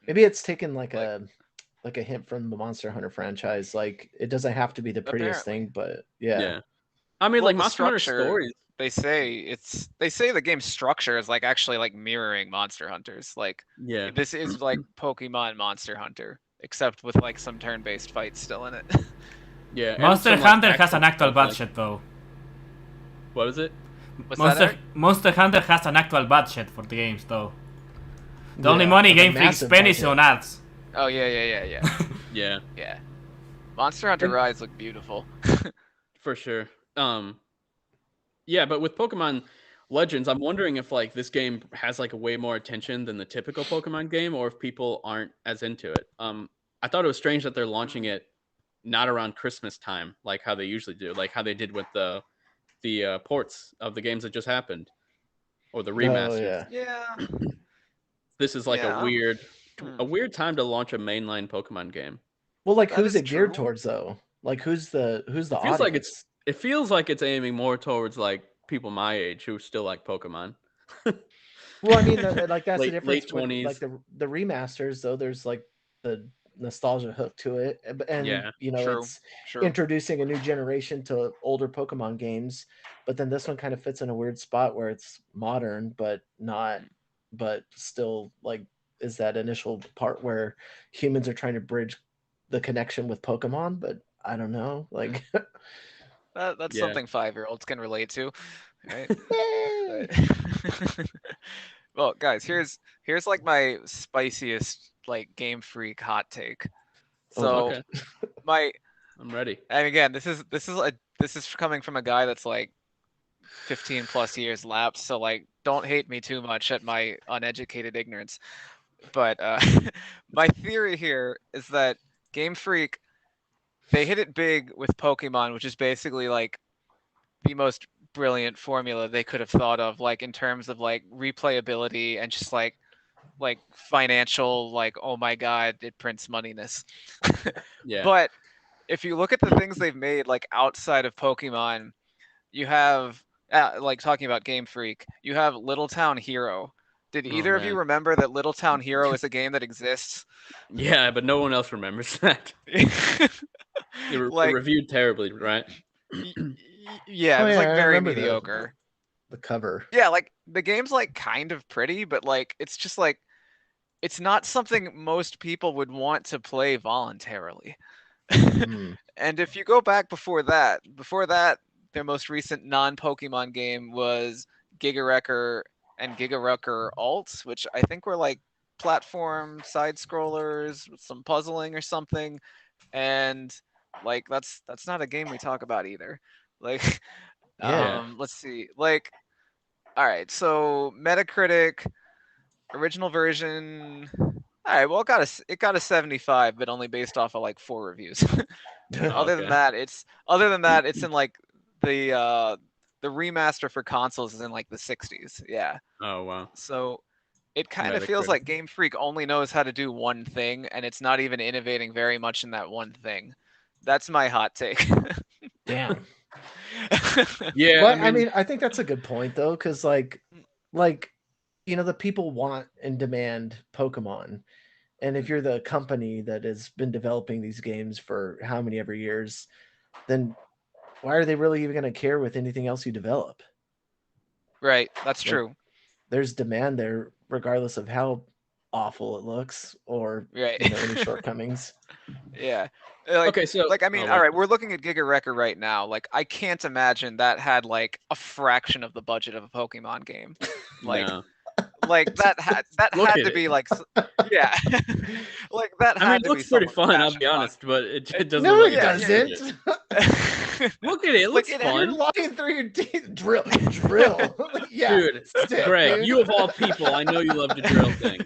Maybe it's taken like Like, a hint from the Monster Hunter franchise. Like it doesn't have to be the prettiest apparently. thing, but yeah. Yeah. I mean, Well, like the Monster Hunter structure, stories. they say the game's structure is like actually like mirroring Monster Hunters. Like Yeah. this is like Pokemon Monster Hunter, except with like some turn-based fights still in it. Yeah. and Monster some, like, Hunter has actual an actual stuff, like- budget though. What is it? What's that, Eric? Monster Hunter has an actual budget for the games though. The only Yeah, money like a Game Freak massive spend is budget. on ads. Oh yeah. Yeah, Yeah. Monster Hunter And- rides look beautiful. for sure. Yeah, but with Pokemon Legends, I'm wondering if like this game has like a way more attention than the typical Pokemon game, or if people aren't as into it. I thought it was strange that they're launching it not around Christmas time, like how they usually do, like how they did with the ports of the games that just happened, or the Oh remasters. yeah. Yeah. This is like Yeah. a weird time to launch a mainline Pokemon game. Well, like That who's is it geared true. towards though? Like who's the It feels like audience? it feels like it's aiming more towards like people my age who still like Pokemon. Well, I mean, like that's the late difference with 20s. like the remasters. Though there's like the nostalgia hook to it, and Yeah, True. it's True. introducing a new generation to older Pokemon games. But then this one kind of fits in a weird spot where it's modern, but not, but still like is that initial part where humans are trying to bridge the connection with Pokemon. But I don't know, like, That's Yeah. something 5-year-olds can relate to, right? yay! But- well, guys, here's like my spiciest like Game Freak hot take. Oh, So Okay, my I'm ready. and again, this is coming from a guy that's like 15 plus years lapsed, so like don't hate me too much at my uneducated ignorance. But my theory here is that Game Freak, they hit it big with Pokemon, which is basically like the most brilliant formula they could have thought of, like in terms of like replayability and just like financial, like, oh my god, it prints moneyness. Yeah. But if you look at the things they've made like outside of Pokemon, you have like talking about Game Freak, you have Little Town Hero. Did Oh, either of you man. remember that Little Town Hero is a game that exists? Yeah, but no one else remembers that. It Like, reviewed terribly, right? yeah, Oh it was yeah, like I very remember mediocre. the cover. Yeah, like the game's like kind of pretty, but like it's just like it's not something most people would want to play voluntarily. Hmm. And if you go back before that, their most recent non-Pokemon game was Giga and Giga Alt, which I think were like platform side scrollers with some puzzling or something. And like that's not a game we talk about either. Like Yeah. let's see. Like all right, so Metacritic original version. All right, well it got a 75, but only based off of like 4 reviews. Other than Okay. that, it's in like the remaster for consoles is in like the 60s. Yeah. Oh wow. So it kind of feels Metacritic. like Game Freak only knows how to do one thing, and it's not even innovating very much in that one thing. That's my hot take. Damn. Yeah, Well, I mean, I think that's a good point though, because like the people want and demand Pokemon, and if you're the company that has been developing these games for how many ever years, then why are they really even going to care with anything else you develop? Right, that's Like, true. there's demand there, regardless of how awful it looks or Right. any shortcomings. Yeah. Like, okay, so I mean, all right, we're looking at Giga Wrecker right now. Like, I can't imagine that had like a fraction of the budget of a Pokemon game. Like, no. like that had Look at to it. be like, yeah, like that I mean, had it to be looks pretty someone's fun. I'll be passion honest, but it doesn't No, look it like yeah, a yeah. doesn't. project. Look at it. It looks Like, You're fun. lying through your teeth. Drill. Yeah. Dude, sick, Greg, dude. you of all people, I know you love to drill things.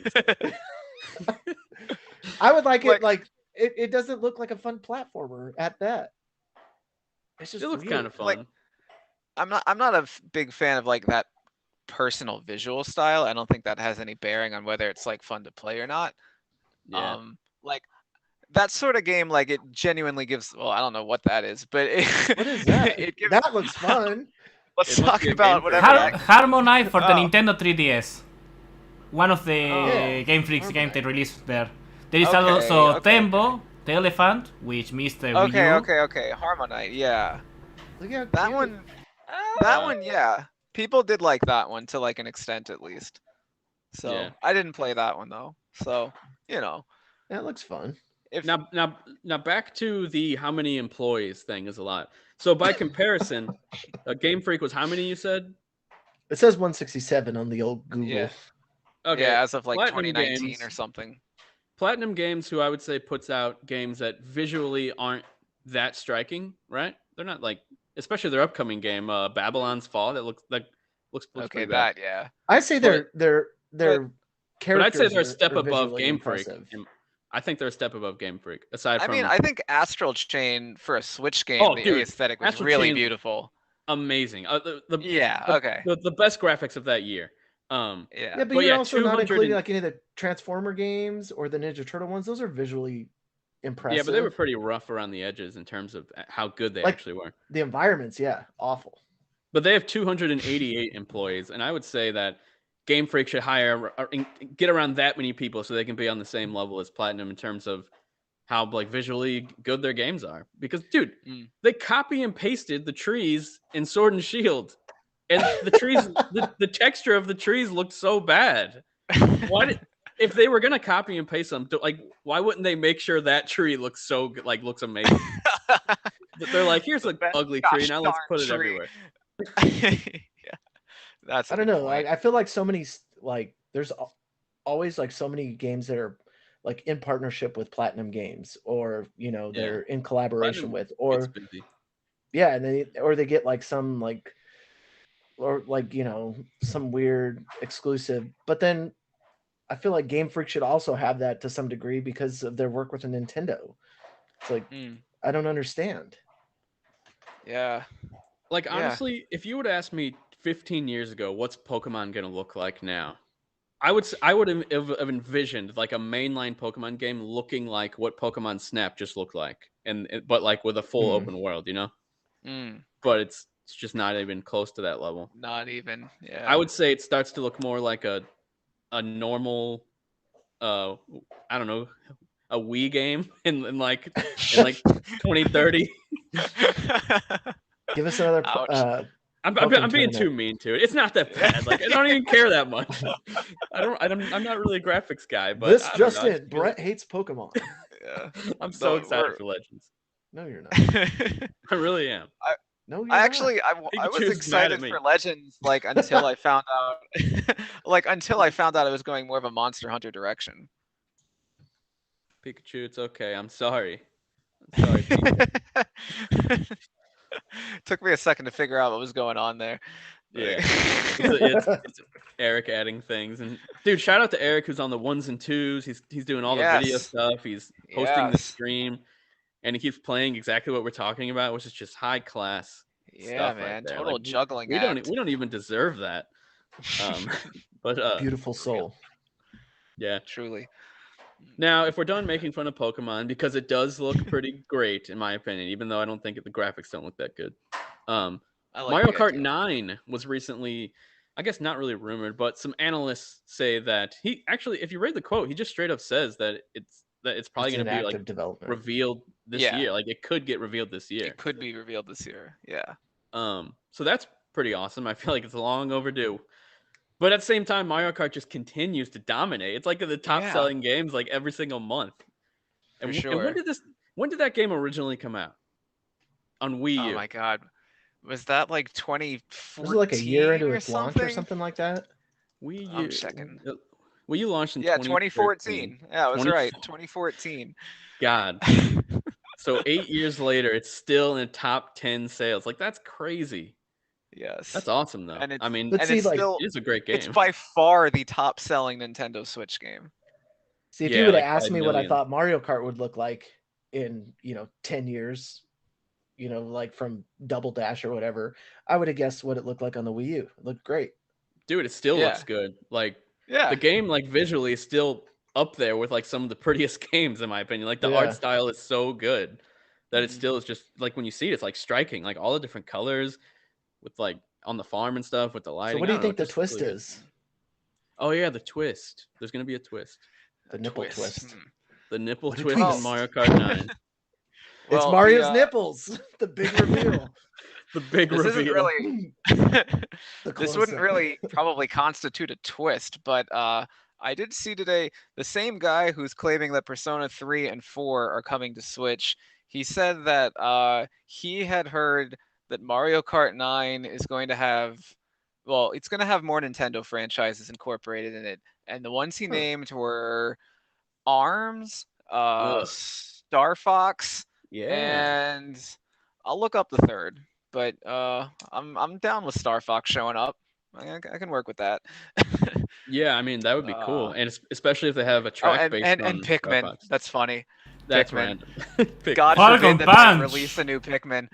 I would like it Like- it doesn't look like a fun platformer at that. It's just It looks weird. kind of fun. Like, I'm not a big fan of like that personal visual style. I don't think that has any bearing on whether it's like fun to play or not. Yeah. Like that sort of game, like it genuinely gives. Well, I don't know what that is, but What is that? it gives, That looks fun. let's It must talk be a about game whatever. for That, Harmonite for the Oh. Nintendo 3DS. One of the Yeah, Game Freaks games they Harmonite. released there. There is Okay, also okay. Tembo, the elephant, which missed the Wii U. okay. Harmonite, yeah. Look how That cute. one, yeah. People did like that one to like an extent at least. So Yeah. I didn't play that one though. So That looks fun. if Now back to the how many employees thing is a lot. So by comparison, Game Freak was how many you said? It says 167 on the old Google. Yeah. Okay. yeah, as of like Platinum 2019 Games- or something. Platinum Games, who I would say puts out games that visually aren't that striking, right? They're not like, especially their upcoming game, Babylon's Fall. That looks Okay, pretty bad. that yeah. I say their But characters. I'd say they're a step are above visually Game Freak. impressive. I think they're a step above Game Freak. Aside I from, mean, I think Astral Chain for a Switch game, Oh, the dude, aesthetic was Astral really Chain- beautiful. amazing. Yeah. the, Okay. the best graphics of that year. Yeah. Yeah, but But you're yeah, also not 200 including and- like any of the Transformer games or the Ninja Turtle ones. Those are visually impressive. Yeah, but they were pretty rough around the edges in terms of how good they Like- actually were. the environments, yeah, awful. But they have 288 employees, and I would say that Game Freak should hire or get around that many people so they can be on the same level as Platinum in terms of how like visually good their games are. Because dude, they copy and pasted the trees in Sword and Shield, and the trees, the texture of the trees looked so bad. If they were gonna copy and paste them, like why wouldn't they make sure that tree looks so good, like looks amazing? They're like, here's an ugly tree, now let's put it everywhere. Yeah, that's. I don't know. I feel like so many like there's always like so many games that are like in partnership with Platinum Games, or they're in collaboration with, or yeah, and they get like some like, or like some weird exclusive. But then I feel like Game Freak should also have that to some degree because of their work with Nintendo. It's like I don't understand. Yeah. Like honestly, if you would ask me 15 years ago, what's Pokemon gonna look like now? I would have envisioned like a mainline Pokemon game looking like what Pokemon Snap just looked like, but like with a full open world, But it's just not even close to that level. Not even. Yeah. I would say it starts to look more like a normal, I don't know, a Wii game in like 2030. Give us another. I'm being too mean to it. It's not that bad. Like I don't even care that much. I'm not really a graphics guy, but this just in: Brett hates Pokemon. Yeah. I'm so excited for Legends. No, you're not. I really am. No, you're I not. was excited for Legends like until I found out it was going more of a Monster Hunter direction. Pikachu, it's okay. I'm sorry. Pikachu. Took me a second to figure out what was going on there. Yeah, it's Eric adding things, and dude, shout out to Eric who's on the 1s and 2s. He's doing all the video stuff. He's hosting the stream, and he keeps playing exactly what we're talking about, which is just high class. Yeah, stuff man, right there. total like, juggling. We don't even deserve that. But beautiful soul. Yeah, truly. Now, if we're done making fun of Pokemon, because it does look pretty great in my opinion, even though I don't think the graphics don't look that good. Mario Kart 9 was recently, I guess not really rumored, but some analysts say that he actually, if you read the quote, he just straight up says that it's probably going to be like revealed this year. Like it could get revealed this year. It could be revealed this year. Yeah. So that's pretty awesome. I feel like it's long overdue. But at the same time, Mario Kart just continues to dominate. It's like the top selling games like every single month. For sure. And when did that game originally come out? On Wii U. Oh my god. Was that like 2014? Was it like a year into its launch or something like that? Wii U. I'm checking. Wii U launched in 2014. Yeah, I was right. 2014. God. So 8 years later, it's still in top 10 sales. Like that's crazy. Yes. That's awesome though. And I mean, it's still, it is a great game. It's by far the top selling Nintendo Switch game. See, if you would have asked me what I thought Mario Kart would look like in, 10 years, like from Double Dash or whatever, I would have guessed what it looked like on the Wii U. It looked great. Dude, it still looks good. Like the game like visually is still up there with like some of the prettiest games in my opinion. Like the art style is so good that it still is just like when you see it, it's like striking, like all the different colors with like on the farm and stuff with the lighting. So what do you think the twist is? Oh yeah, the twist. There's gonna be a twist. The nipple twist. The nipple twist in Mario Kart 9. It's Mario's nipples. The big reveal. The big reveal. This wouldn't really probably constitute a twist, but I did see today the same guy who's claiming that Persona 3 and 4 are coming to Switch. He said that he had heard that Mario Kart 9 is going to have, it's going to have more Nintendo franchises incorporated in it. And the ones he named were ARMS, Star Fox, and I'll look up the third. But I'm down with Star Fox showing up. I can work with that. Yeah, I mean that would be cool, and especially if they have a track based on and Pikmin. That's funny. That's Pikmin. random. God forbid that they release a new Pikmin.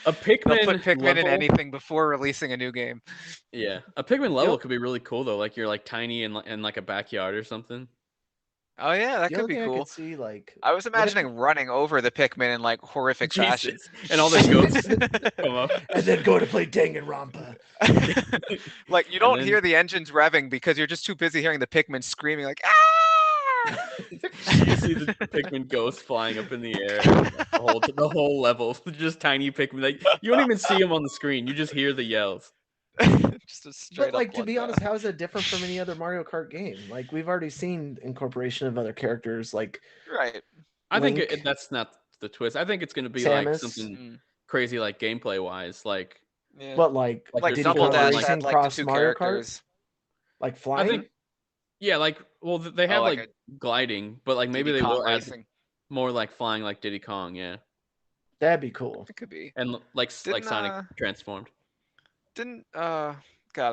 A Pikmin. They'll put Pikmin in anything before releasing a new game. Yeah, a Pikmin level could be really cool though. Like you're like tiny in like a backyard or something. Oh yeah, that The could only be thing I cool. could see, like, I was what if imagining running over the Pikmin in like horrific fashion. Jesus, and all the ghosts come up. and then go to play Danganronpa. Like you And don't then- hear the engines revving because you're just too busy hearing the Pikmin screaming like ah. You see the Pikmin ghost flying up in the air, the whole level, just tiny Pikmin. Like you don't even see them on the screen; you just hear the yells. Just a straight But like, up to be bloodbath. honest, how is that different from any other Mario Kart game? Like, we've already seen incorporation of other characters, like Right. I think Link, that's not the twist. I think it's going to be like Samus. something Mm. crazy, like gameplay wise, like Yeah. But like Like Diddy Double full Kong on, Dash like- Racing had like the cross two Mario Kart, characters. like flying. think- yeah, like well, they have like like gliding, but like maybe Diddy they Kong will add racing. more like flying, like Diddy Kong, yeah, That'd be cool. It could be. and like Didn't, Sonic transformed. Didn't God,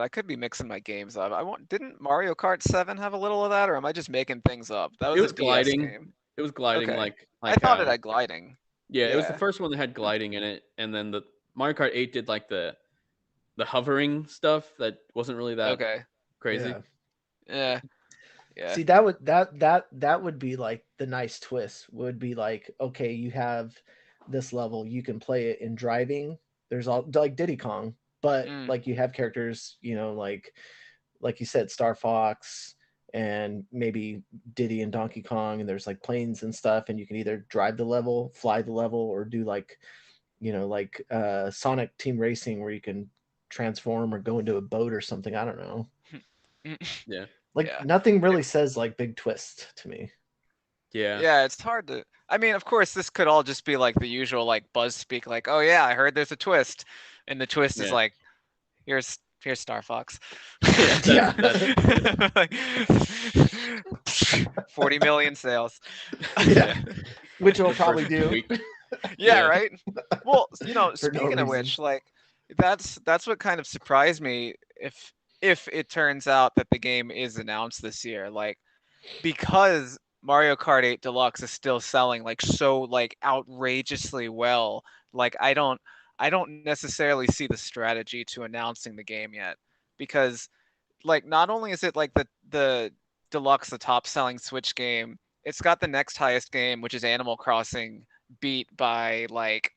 I could be mixing my games up. Didn't Mario Kart 7 have a little of that, or am I just making things up? That was, It was a DS gliding. game. It was gliding, Okay. like I thought it had gliding. Yeah, it was the Yeah. first one that had gliding in it, and then the Mario Kart 8 did like the hovering stuff that wasn't really that Okay. crazy. Yeah. Yeah. Yeah. See, that would be like the nice twist. Would be like, okay, you have this level, you can play it in driving. There's all like Diddy Kong, but Mm. like you have characters, you know, like you said, Star Fox and maybe Diddy and Donkey Kong, and there's like planes and stuff, and you can either drive the level, fly the level, or do like, you know, like Sonic Team Racing where you can transform or go into a boat or something. I don't know. Yeah, Like Yeah. nothing really says like big twist to me. yeah, Yeah, it's hard to. I mean, of course, this could all just be like the usual like buzz speak, like, "Oh yeah, I heard there's a twist," and the twist is Yeah. like, "Here's Star Fox." Yeah, Like, 40 million sales. Yeah. Which it'll The probably first do. week. Yeah, Yeah. right. Well, you know, For no speaking of reason. which, like that's what kind of surprised me if it turns out that the game is announced this year, like because Mario Kart 8 Deluxe is still selling like so like outrageously well. Like I don't necessarily see the strategy to announcing the game yet because like not only is it like the Deluxe the top selling Switch game, it's got the next highest game, which is Animal Crossing, beat by like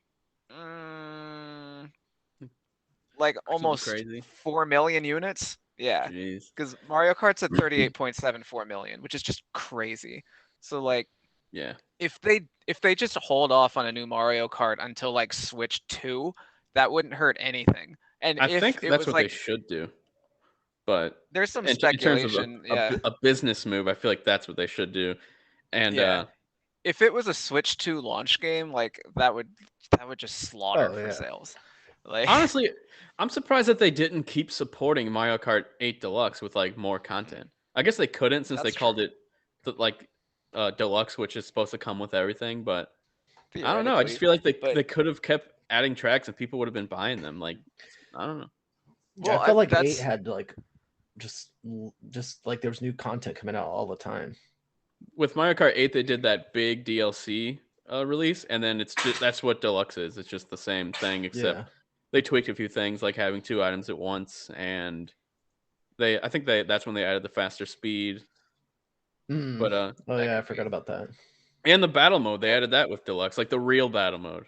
almost crazy. 4 million units. Yeah, Jeez. because Mario Kart's at 38.74 million, which is just crazy. So like Yeah, if they just hold off on a new Mario Kart until like Switch 2, that wouldn't hurt anything. And I if think it that's was what like they should do. But there's some in terms of speculation, yeah. a business move, I feel like that's what they should do. And Yeah. If it was a Switch 2 launch game, like that would just slaughter Oh, for yeah. sales. Like honestly, I'm surprised that they didn't keep supporting Mario Kart 8 Deluxe with like more content. I guess they couldn't since they That's called true. it like Deluxe, which is supposed to come with everything. But I don't know. I just feel like but- they could have kept adding tracks and people would have been buying them. Like I don't know. Well, I felt like that's- 8 had like just like there was new content coming out all the time. With Mario Kart 8, they did that big DLC release, and then it's just that's what Deluxe is. It's just the same thing, except Yeah. they tweaked a few things, like having 2 items at once, and I think that's when they added the faster speed. Mm. But Oh That yeah, I could be. forgot about that. and the battle mode, they added that with Deluxe, like the real battle mode,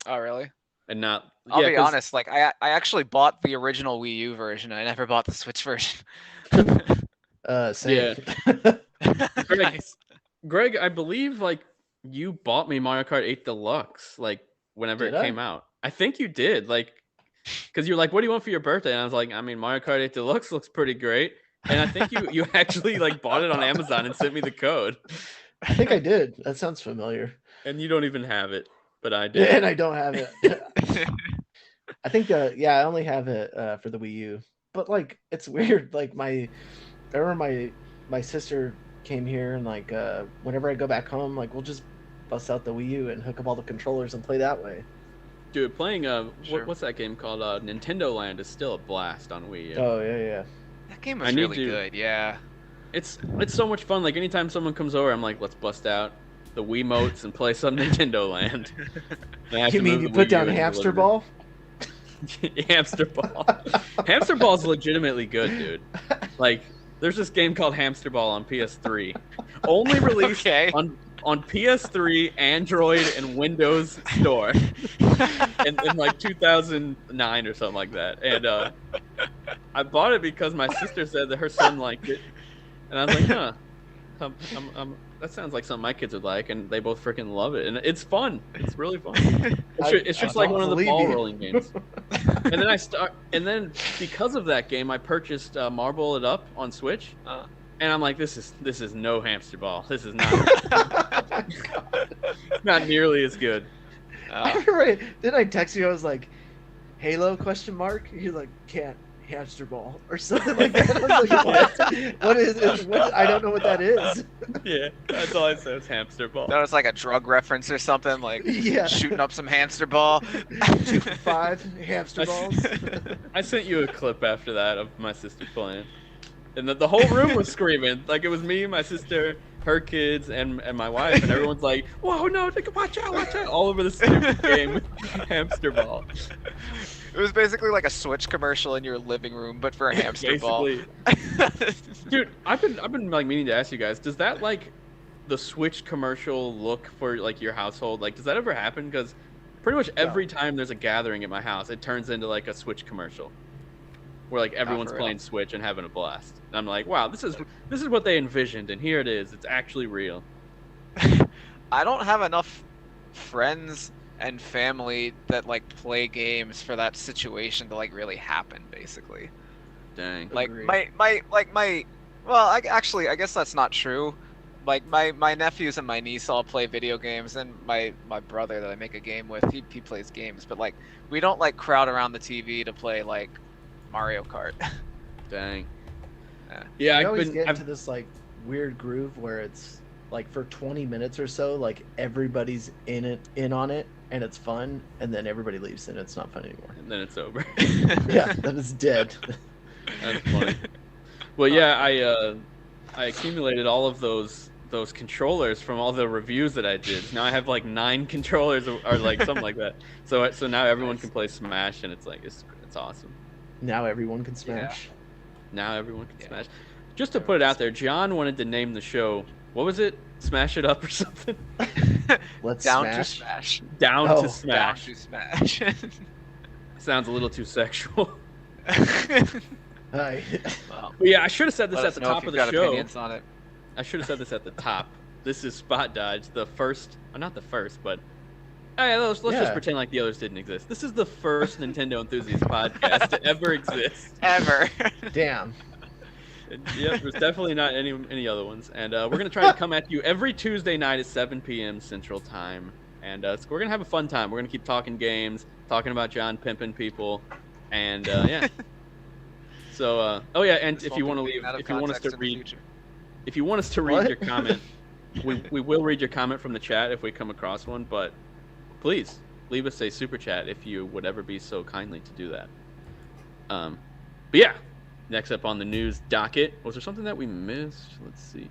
Oh really? and not. I'll yeah, be 'cause- honest, like I actually bought the original Wii U version. I never bought the Switch version. Same. Nice. Greg, I believe like you bought me Mario Kart 8 Deluxe, like whenever Did it I? came out. I think you did, like, because you're like, "What do you want for your birthday?" And I was like, "I mean, Mario Kart 8 Deluxe looks pretty great." And I think you actually like bought it on Amazon and sent me the code, I think I did. That sounds familiar. and you don't even have it, but I did. And I don't have it. I think I only have it for the Wii U. But like it's weird. Like I remember my sister came here and like whenever I go back home, like we'll just bust out the Wii U and hook up all the controllers and play that way. Dude, playing Sure. what's that game called? Nintendo Land is still a blast on Wii U. Oh yeah. That game I was need really to- good, yeah. It's so much fun. Like anytime someone comes over, I'm like, let's bust out the Wiimotes and play some Nintendo Land. And I have You to mean move you the put Wii U down into the Hamster living room. Ball? Hamster Ball. Hamster Ball's legitimately good, dude. Like, there's this game called Hamster Ball on PS3. Only released Okay. on PS3, Android, and Windows Store in like 2009 or something like that. And I bought it because my sister said that her son liked it, and I was like, huh. That sounds like something my kids would like, and they both freaking love it, and it's fun. It's really fun. It's just like one of the ball rolling games. And then because of that game, I purchased Marble It Up on Switch, and I'm like, this is no hamster ball. This is not not nearly as good. I remember, didn't I text you? I was like, Halo ? You're like, can't hamster ball or something like that. I was like, what is it? I don't know what that is. Yeah, that's all I said was hamster ball. That was like a drug reference or something, like shooting up some hamster ball. 2 for $5 hamster balls. I sent you a clip after that of my sister playing, and the whole room was screaming. Like, it was me, my sister, her kids, and my wife, and everyone's like, "Whoa, no! Watch out!" All over the stupid game with hamster ball. It was basically like a Switch commercial in your living room, but for a hamster ball. Dude, I've been like meaning to ask you guys, does that like the Switch commercial look for like your household? Like, does that ever happen? Because pretty much every time there's a gathering at my house, it turns into like a Switch commercial, where like everyone's playing Switch and having a blast. And I'm like, wow, this is what they envisioned, and here it is. It's actually real. I don't have enough friends and family that like play games for that situation to like really happen, basically. Dang. Like my well, I guess that's not true. Like my nephews and my niece all play video games, and my brother that I make a game with, he plays games, but like we don't like crowd around the TV to play like Mario Kart. Dang. Yeah, I always get into this like weird groove where it's like for 20 minutes or so, like everybody's in on it, and it's fun, and then everybody leaves and it's not fun anymore. And then it's over. Yeah, then it's dead. That's funny. Well, yeah, I accumulated all of those controllers from all the reviews that I did. Now I have like 9 controllers or like something like that. So now everyone can play Smash, and it's like it's awesome. Now everyone can Smash. Yeah. Now everyone can Smash. Just to put it out there, John wanted to name the show. What was it? Smash It Up or something? Let's Down smash. to Smash. Down to Smash. Down to Smash. Sounds a little too sexual. Hi. Well, but yeah, I should have said this at the top of the show. Opinions on it. I should have said this at the top. This is Spot Dodge, the first, not the first, but let's just pretend like the others didn't exist. This is the first Nintendo Enthusiast podcast to ever exist. Ever. Damn. Yep, there's definitely not any other ones. And we're going to try to come at you every Tuesday night at 7 p.m. Central Time. And so we're going to have a fun time. We're going to keep talking games, talking about John pimping people. And yeah. So, and if you want to leave, if you want us to read, if you want us to read your comment, we will read your comment from the chat if we come across one. But please leave us a super chat if you would ever be so kindly to do that. But yeah. Next up on the news docket, was there something that we missed? Let's see.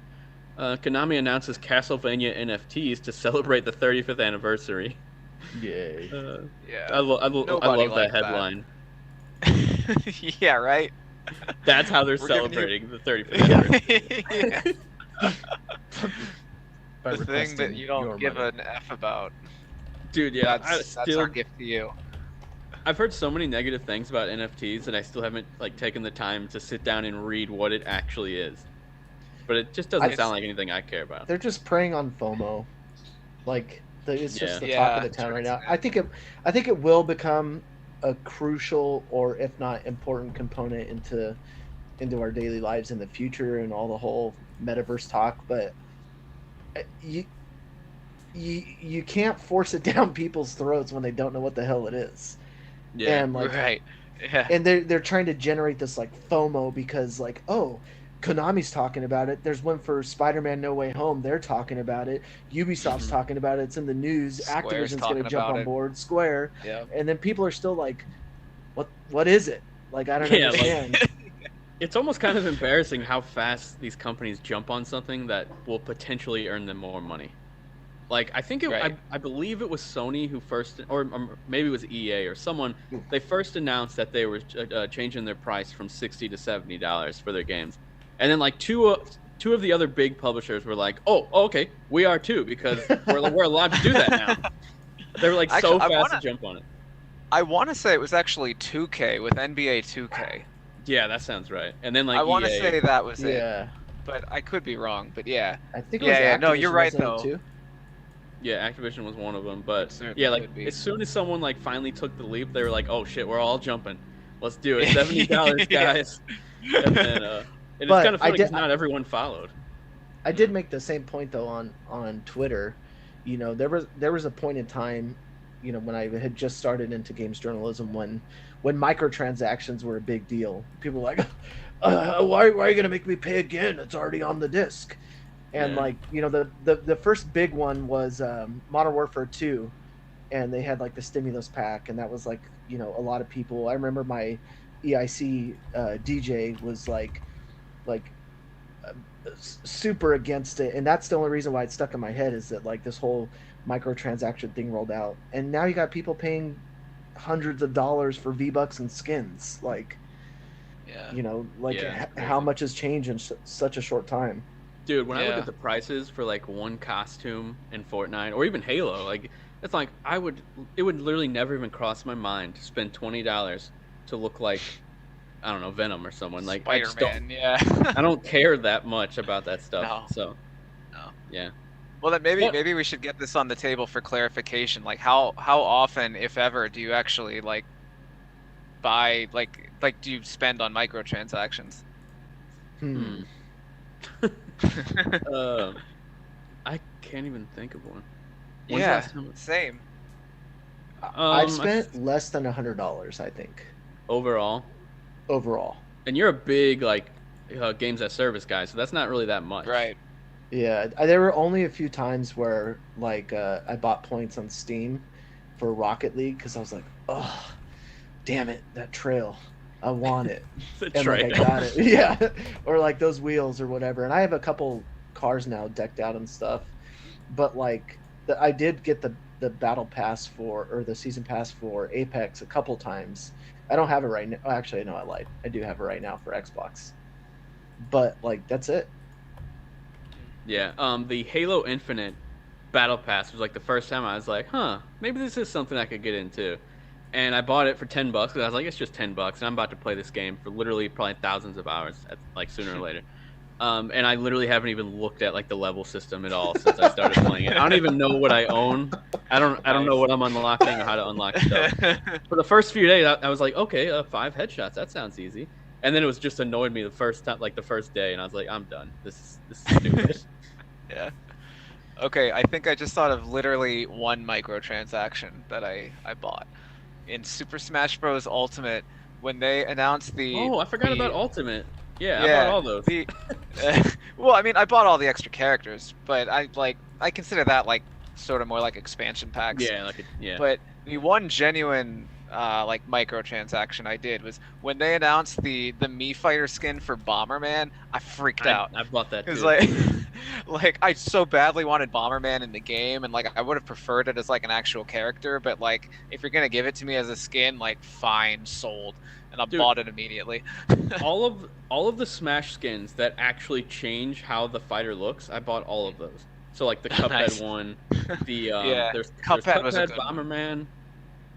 Konami announces Castlevania NFTs to celebrate the 35th anniversary. Yay. Yeah. I love that headline. Yeah, right? That's how they're celebrating the 35th anniversary. The thing that you don't give an F about. Dude, yeah. That's our gift to you. I've heard so many negative things about NFTs that I still haven't like taken the time to sit down and read what it actually is. But it just doesn't sound like anything I care about. They're just preying on FOMO. Like it's just the talk of the town right now. I think it will become a crucial, or if not important, component into our daily lives in the future and all the whole metaverse talk. But you can't force it down people's throats when they don't know what the hell it is. Yeah, and like, right. Yeah. And they're trying to generate this like FOMO because like, oh, Konami's talking about it. There's one for Spider-Man No Way Home. They're talking about it. Ubisoft's talking about it. It's in the news. Square's Activision's going to jump on board. Square. Yeah. And then people are still like, what is it? Like, I don't understand. Like, it's almost kind of embarrassing how fast these companies jump on something that will potentially earn them more money. Like, I think I believe it was Sony who first, or maybe it was EA or someone, they first announced that they were changing their price from $60 to $70 for their games. And then like two two of the other big publishers were like, "Oh, okay, we are too because we're allowed to do that now." They were like so fast to jump on it. I want to say it was actually 2K with NBA 2K. Yeah, that sounds right. And then like I want to EA. say that was it, Yeah, but I could be wrong. But yeah, I think it was yeah. No, Activision, you're right wasn't it, though. too? Yeah, Activision was one of them, but certainly yeah, like could be. as soon as someone like finally took the leap, they were like, "Oh shit, we're all jumping. Let's do it. $70, guys." And then and it's But kind of funny I because did- not everyone followed. I did make the same point though on Twitter. You know, there was a point in time, you know, when I had just started into games journalism when microtransactions were a big deal. People were like, why are you gonna make me pay again? It's already on the disc. And Yeah. like, you know, the first big one was Modern Warfare 2, and they had like the stimulus pack, and that was like, you know, a lot of people. I remember my EIC DJ was like super against it, and that's the only reason why it stuck in my head is that like this whole microtransaction thing rolled out, and now you got people paying hundreds of dollars for V-Bucks and skins. Like, Yeah. you know, like Yeah, it's how crazy. much has changed in such a short time. Dude, when I look Yeah. at the prices for like one costume in Fortnite or even Halo, like it's like it would literally never even cross my mind to spend $20 to look like, I don't know, Venom or someone. Like I just don't, Spider-Man. Yeah. I don't care that much about that stuff. No. So No. yeah. Well, then maybe What- maybe we should get this on the table for clarification. Like, how often, if ever, do you actually like buy like do you spend on microtransactions? Hmm. I can't even think of one. When's the Yeah, last time- same. I've spent less than $100, I think, overall, overall. and you're a big like games as service guy, so that's not really that much. Right. Yeah, there were only a few times where like I bought points on Steam for Rocket League because I was like, oh, damn it, that trail, I want it, The and like I trail. got it, yeah, or like those wheels or whatever. And I have a couple cars now decked out and stuff, but like I did get the battle pass or the season pass for Apex a couple times. I don't have it right now. Actually, no, I lied. I do have it right now for Xbox, but like that's it. Yeah, the Halo Infinite Battle Pass was like the first time I was like, huh, maybe this is something I could get into. And I bought it for $10 because I was like, it's just $10, and I'm about to play this game for literally probably thousands of hours, like sooner or later. And I literally haven't even looked at like the level system at all since I started playing it. I don't even know what I own. I don't know what I'm unlocking or how to unlock stuff. For the first few days, I was like, okay, 5 headshots, that sounds easy. And then it was just annoyed me the first time, like the first day, and I was like, I'm done. This is stupid. Yeah. Okay, I think I just thought of literally one microtransaction that I bought in Super Smash Bros. Ultimate when they announced the. Oh, I forgot the- about Ultimate. Yeah, I Yeah, bought all those. Well, I mean, I bought all the extra characters, but I consider that like sort of more like expansion packs. Yeah, yeah. But the one genuine like microtransaction I did was when they announced the Mii Fighter skin for Bomberman. I freaked out. I bought that too. It was like, like I so badly wanted Bomberman in the game, and like I would have preferred it as like an actual character. But like, if you're gonna give it to me as a skin, like fine, sold, and I Dude. bought it immediately. all of the Smash skins that actually change how the fighter looks, I bought all of those. So like the Cuphead Nice. one, the Yeah, there's Cuphead was a good one. Bomberman,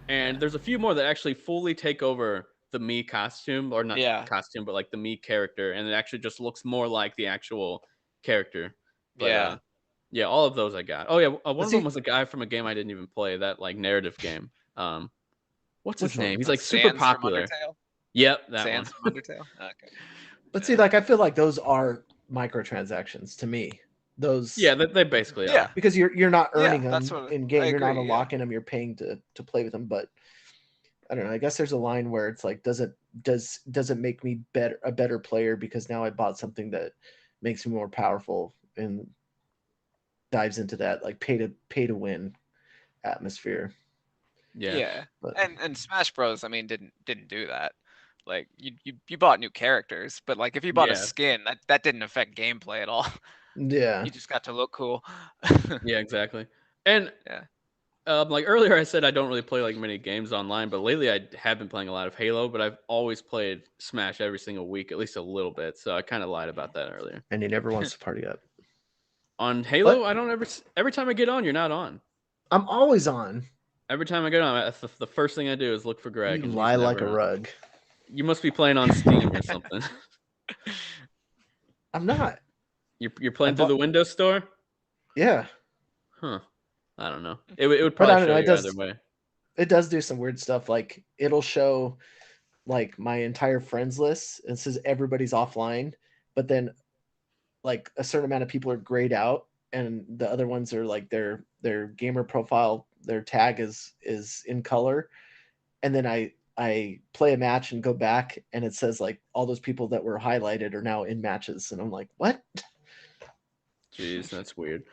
and there's a few more that actually fully take over the Mii costume, or not Yeah. costume, but like the Mii character, and it actually just looks more like the actual character. But, Yeah. yeah, all of those I got. Oh yeah, one of see- them was a guy from a game I didn't even play, that like narrative game. What's his Which one? name? He's like super Sans from popular. Undertale? Yep, that Sans one. from Undertale. Okay. But see, like I feel like those are microtransactions to me. Those, Yeah, they basically Yeah. are. because you're not Yeah, earning them that's what- in game. I You're not agree, yeah. unlocking them. You're paying to play with them. But I don't know. I guess there's a line where it's like, does it make me a better player because now I bought something that makes me more powerful, and dives into that like pay to win atmosphere. Yeah. But And Smash Bros. I mean, didn't do that. Like you bought new characters, but like if you bought a Yeah. skin, that didn't affect gameplay at all. yeah, You just got to look cool. Yeah, exactly. And Yeah. Like earlier, I said I don't really play like many games online, but lately I have been playing a lot of Halo. But I've always played Smash every single week, at least a little bit. So I kind of lied about that earlier. And he never wants to party up. On Halo, I don't ever. Every time I get on, you're not on. I'm always on. Every time I get on, the first thing I do is look for Greg. You and lie he's like never a on. rug. You must be playing on Steam or something. I'm not. You're playing through the Windows Store? Yeah. Huh. I don't know. It would But I probably don't know. show you either way. It does do some weird stuff. Like it'll show like my entire friends list and says everybody's offline, but then like a certain amount of people are grayed out, and the other ones are like their gamer profile, their tag is in color, and then I play a match and go back and it says like all those people that were highlighted are now in matches, and I'm like, what? Jeez, that's weird.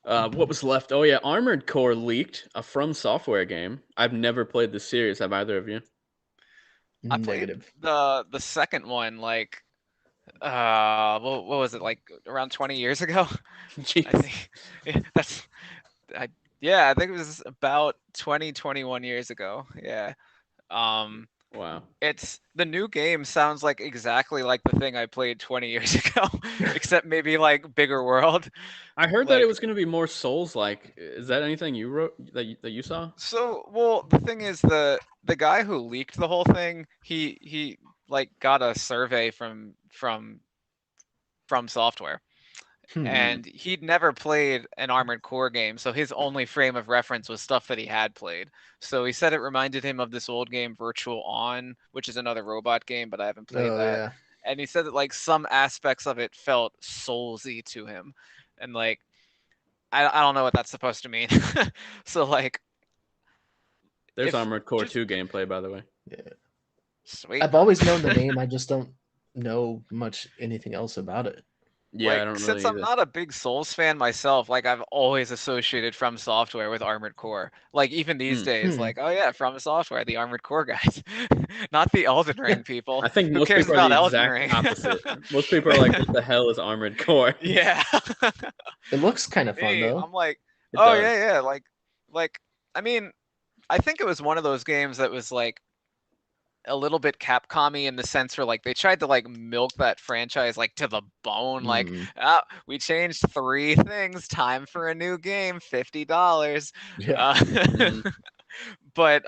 What was left? Oh yeah, Armored Core leaked, a From Software game. I've never played the series. Have either of you? I played Negative. the second one like what was it, like around 20 years ago? Jeez. I think I think it was about 21 years ago. Yeah. Wow. It's the new game sounds like exactly like the thing I played 20 years ago, except maybe like bigger world. I heard that it Like- was going to be more Souls-like. Is that anything you wrote that you saw? So, well, the thing is the guy who leaked the whole thing, he like got a survey from Software. And he'd never played an Armored Core game, so his only frame of reference was stuff that he had played. So he said it reminded him of this old game, Virtual On, which is another robot game, but I haven't played that. Yeah. And he said that like some aspects of it felt soulsy to him, and like I don't know what that's supposed to mean. So like, There's if- Armored Core just- 2 gameplay, by the way. Yeah. sweet. I've always known the name. I just don't know much anything else about it. Yeah, like, I don't since really I'm not a big Souls fan myself, like I've always associated From Software with Armored Core. Like even these days, like, oh yeah, From Software, the Armored Core guys, not the Elden Ring people. I think Who most cares people are about the Elden exact Ring? opposite. Most people are like, what the hell is Armored Core? Yeah. It looks kind of fun Me, though. I'm like, It oh does. yeah, like I mean, I think it was one of those games that was like a little bit Capcom-y in the sense where like they tried to like milk that franchise like to the bone. Like, we changed 3 things. Time for a new game. $50. Yeah. But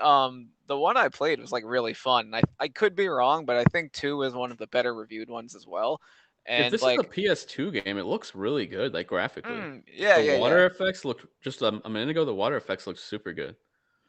the one I played was like really fun. I could be wrong, but I think 2 is one of the better reviewed ones as well. And If this like, is a PS2 game, it looks really good, like graphically. yeah, The water effects look just a minute ago. The water effects look super good.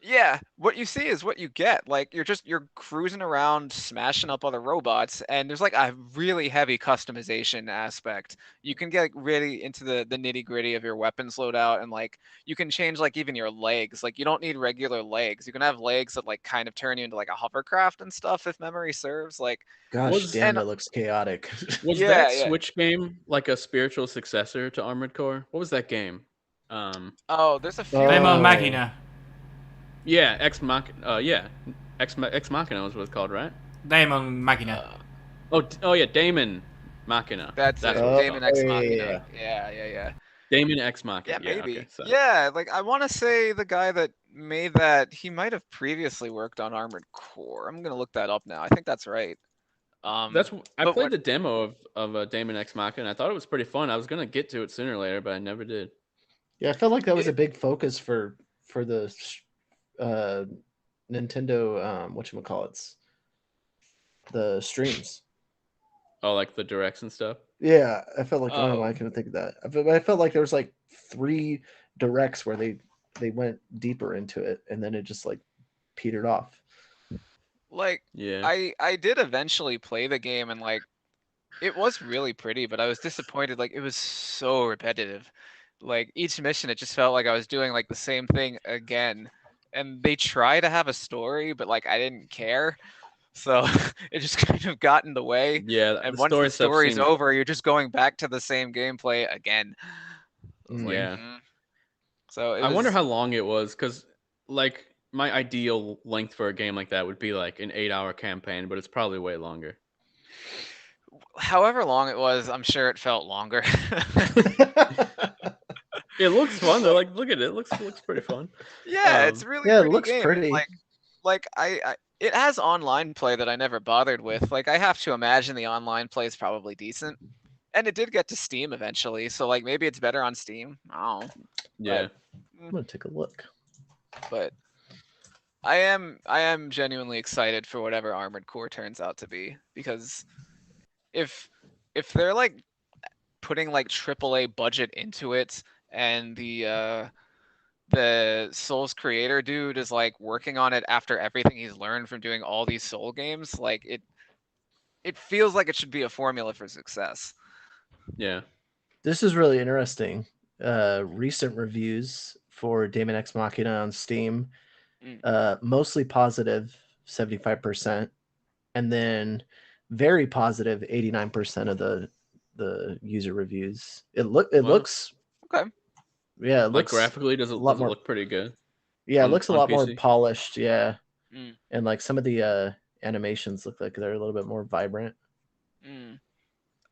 Yeah, what you see is what you get. Like you're cruising around smashing up other robots, and there's like a really heavy customization aspect. You can get really into the nitty-gritty of your weapons loadout, and like you can change like even your legs. Like you don't need regular legs. You can have legs that like kind of turn you into like a hovercraft and stuff if memory serves. Like Gosh damn, that looks chaotic. Was that Switch game like a spiritual successor to Armored Core? What was that game? oh, there's a few. Demon Machina. Yeah, Ex Machina. Ex Machina was what it's called, right? Demon Machina. Oh yeah, Damon Machina. That's it. what it's Damon called. X Machina. Yeah. Damon Ex Machina. Yeah, maybe. Okay, so. Yeah, like I want to say the guy that made that, he might have previously worked on Armored Core. I'm gonna look that up now. I think that's right. I played the demo of Damon Ex Machina. I thought it was pretty fun. I was gonna get to it sooner or later, but I never did. Yeah, I felt like that was a big focus for the Nintendo whatchamacallits, the streams. Oh, like the directs and stuff. Yeah, I felt like I don't know why I couldn't think of that. I felt like there was like 3 directs where they went deeper into it, and then it just like petered off. Like, yeah, I did eventually play the game, and like it was really pretty, but I was disappointed. Like it was so repetitive. Like each mission, it just felt like I was doing like the same thing again. And they try to have a story, but like I didn't care, so it just kind of got in the way. Yeah, and once the story's over, you're just going back to the same gameplay again. Yeah. So I wonder how long it was, because like my ideal length for a game like that would be like an 8-hour campaign, but it's probably way longer. However long it was, I'm sure it felt longer. It looks fun. They're like, look at it. It looks pretty fun. Yeah, it's really Yeah, it pretty looks game. pretty. Like it has online play that I never bothered with. Like I have to imagine the online play is probably decent. And it did get to Steam eventually, so like maybe it's better on Steam. I don't know. Yeah. I'm gonna take a look. But I am genuinely excited for whatever Armored Core turns out to be, because if they're like putting like AAA budget into it, and the Souls creator dude is like working on it after everything he's learned from doing all these Soul games, like it feels like it should be a formula for success. Yeah. This is really interesting. Recent reviews for Daemon X Machina on Steam, mostly positive, 75%, and then very positive, 89% of the user reviews. It looks Okay. yeah, it Like looks graphically, does it look pretty good? Yeah, it on- looks a on lot more PC? polished. Yeah, Mm, and like some of the animations look like they're a little bit more vibrant. mm.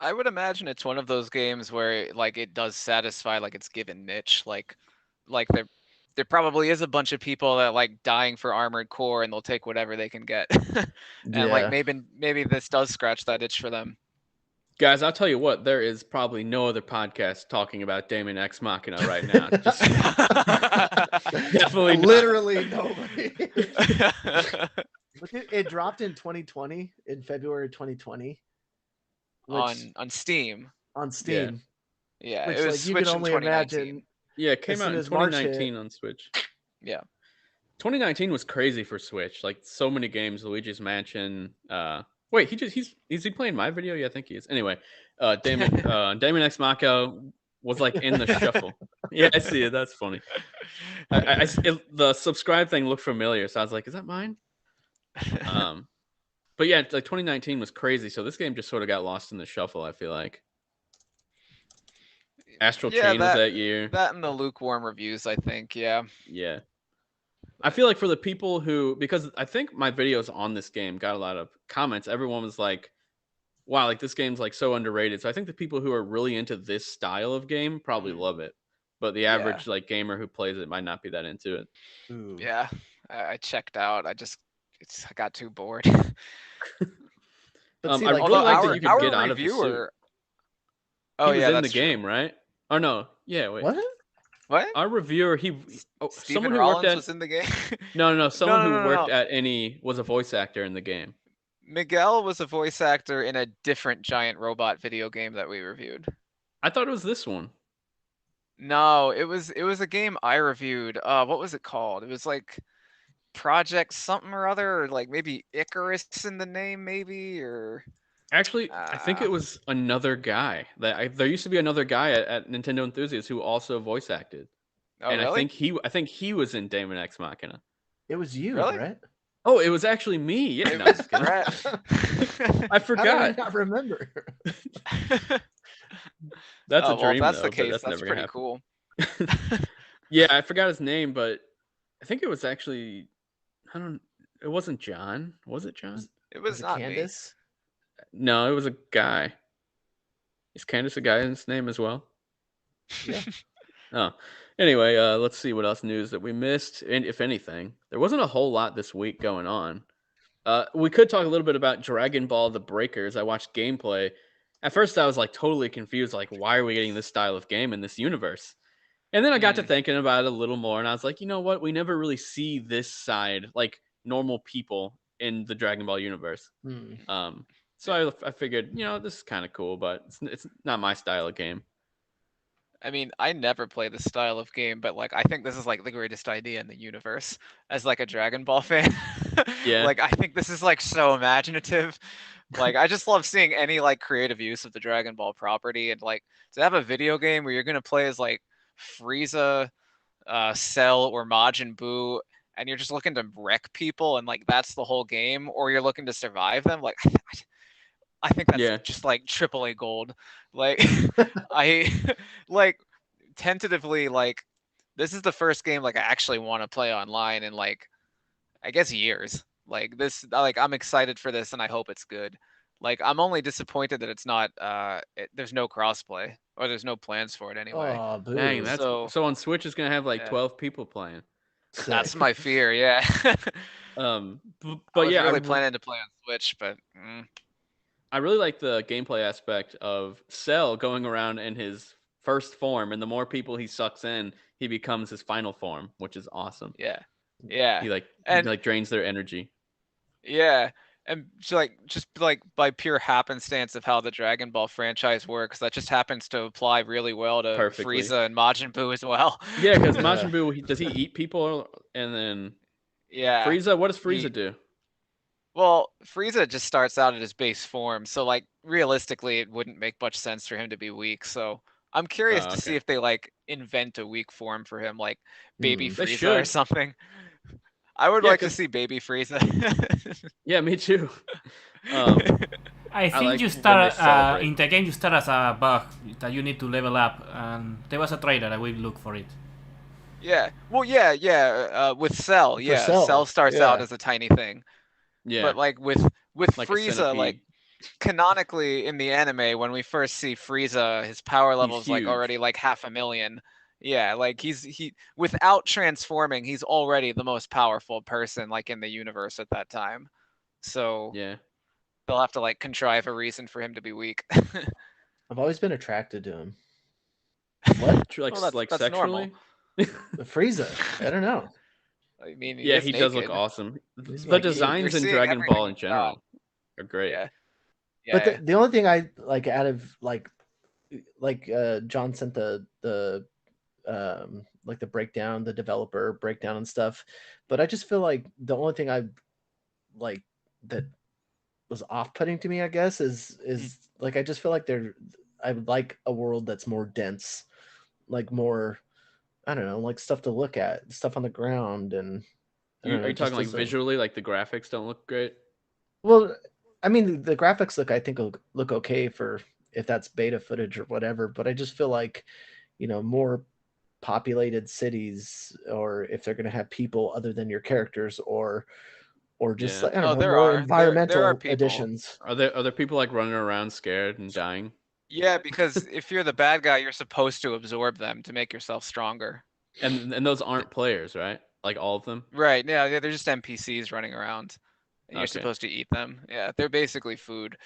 I would imagine it's one of those games where like it does satisfy like its given niche. Like there probably is a bunch of people that like dying for Armored Core, and they'll take whatever they can get. And like Yeah, maybe this does scratch that itch for them. Guys, I'll tell you what, there is probably no other podcast talking about Daemon X Machina right now. Just definitely not. literally nobody. Look, it dropped in 2020, in February 2020, which, on Steam. on Steam. Yeah, Which, it was like, you Switch can in only 2019. imagine. Yeah, it came As out soon in as March hit. 2019 on Switch. Yeah. 2019 was crazy for Switch. Like so many games, Luigi's Mansion. Wait, is he playing my video? Yeah, I think he is. Anyway, Daemon X Machina was like in the shuffle. Yeah, I see it. That's funny. The subscribe thing looked familiar, so I was like, is that mine? But yeah, like 2019 was crazy, so this game just sort of got lost in the shuffle, I feel like. Astral Chain was that year. That and the lukewarm reviews, I think. Yeah. Yeah. I feel like for the people who, because I think my videos on this game got a lot of comments, everyone was like, wow, like this game's like so underrated. So I think the people who are really into this style of game probably love it. But the average like gamer who plays it might not be that into it. Ooh. Yeah. I checked out. I got too bored. But see, I like, really like that our, you could our get out of the suit. reviewer. He Oh was yeah, in that's the game, right? Or no? Yeah, wait. what? What? Our reviewer, Stephen someone who Rollins worked at was in the game. no, someone who worked No. at any was a voice actor in the game. Miguel was a voice actor in a different giant robot video game that we reviewed. I thought it was this one. No, it was a game I reviewed. What was it called? It was like Project something or other, or like maybe Icarus in the name, maybe, or Actually, I think it was another guy. There used to be another guy at Nintendo Enthusiasts who also voice acted, oh and really? I think he was in Daemon X Machina. It was you, Really? Brett. Oh, it was actually me. Yeah, It no, was just kidding. Brett. I How do I forgot. not remember? That's a Oh, well, dream. if that's though, the but case, that's that's never pretty gonna cool. happen. Yeah, I forgot his name, but I think it was actually It wasn't John. Was it John? It Was was it not me. Candace? No, it was a guy. Is Candace a guy in his name as well? Yeah. Oh, anyway, let's see what else news that we missed, and if anything, there wasn't a whole lot this week going on. We could talk a little bit about Dragon Ball: The Breakers. I watched gameplay. At first, I was like totally confused, like why are we getting this style of game in this universe? And then I got to thinking about it a little more, and I was like, you know what? We never really see this side, like normal people in the Dragon Ball universe. So I figured, this is kind of cool, but it's not my style of game. I mean, I never play this style of game, but like I think this is like the greatest idea in the universe as like a Dragon Ball fan. Yeah. Like I think this is like so imaginative. Like I just love seeing any like creative use of the Dragon Ball property, and like to have a video game where you're gonna play as like Frieza, Cell, or Majin Buu, and you're just looking to wreck people, and like that's the whole game, or you're looking to survive them. Like I think that's just like AAA gold. Like I like tentatively like this is the first game like I actually want to play online in like I guess years. Like this like I'm excited for this and I hope it's good. Like, I'm only disappointed that it's not. There's no crossplay, or there's no plans for it anyway. Oh, Dang, boo. that's So so on Switch it's gonna have like yeah, 12 people playing. that's Sick. my fear. Yeah. I But was yeah, really planning to play on Switch, but I really like the gameplay aspect of Cell going around in his first form, and the more people he sucks in, he becomes his final form, which is awesome. yeah, yeah, He and like drains their energy. yeah, and just like by pure happenstance of how the Dragon Ball franchise works, that just happens to apply really well to Perfectly. Frieza and Majin Buu as well. Yeah, because Yeah. Majin Buu, does he eat people? And then Yeah. Frieza, what does Frieza He do? Well, Frieza just starts out at his base form, so like realistically, it wouldn't make much sense for him to be weak. So I'm curious Oh, to see okay. if they like invent a weak form for him, like Baby They Frieza or should. something. I would Yeah, like to because see Baby Frieza. yeah, me too. Um, I think like you when they start celebrate. in the game. You start as a bug that you need to level up, and there was a trailer. I will look for it. Yeah. Well, yeah. With Cell, For yeah, Cell, Cell starts out yeah. as a tiny thing, Yeah, but like with like a Frieza, like centipede. canonically in the anime, when we first see Frieza, his power He's level is like huge. already like 500,000. Yeah, like he without transforming, he's already the most powerful person like in the universe at that time. So Yeah. they'll have to like contrive a reason for him to be weak. I've always been attracted to him. What? Like Well, like that's normal. sexually. Frieza. I don't know. I mean, he Yeah, is he does look naked. awesome. He's The like You're designs in seeing Dragon everything Ball in he's got. general are great. Yeah. But Yeah. the only thing I like out of like John sent the like the breakdown, the developer breakdown and stuff. But I just feel like the only thing I like that was off-putting to me, I guess, is like I just feel like I would like a world that's more dense, like more, I don't know, like stuff to look at, stuff on the ground, and I don't Are know, you talking just like as a visually, like the graphics don't look great? well, I mean the graphics I think will look okay for if that's beta footage or whatever, but I just feel like, more populated cities, or if they're going to have people other than your characters, or just Yeah. like, I don't Oh, know, there more are. There are environmental people. additions. Are there people like running around scared and dying? Yeah, because if you're the bad guy, you're supposed to absorb them to make yourself stronger. And those aren't players, right? Like all of them? Right. Yeah, they're just NPCs running around. And you're Okay. supposed to eat them. Yeah, they're basically food.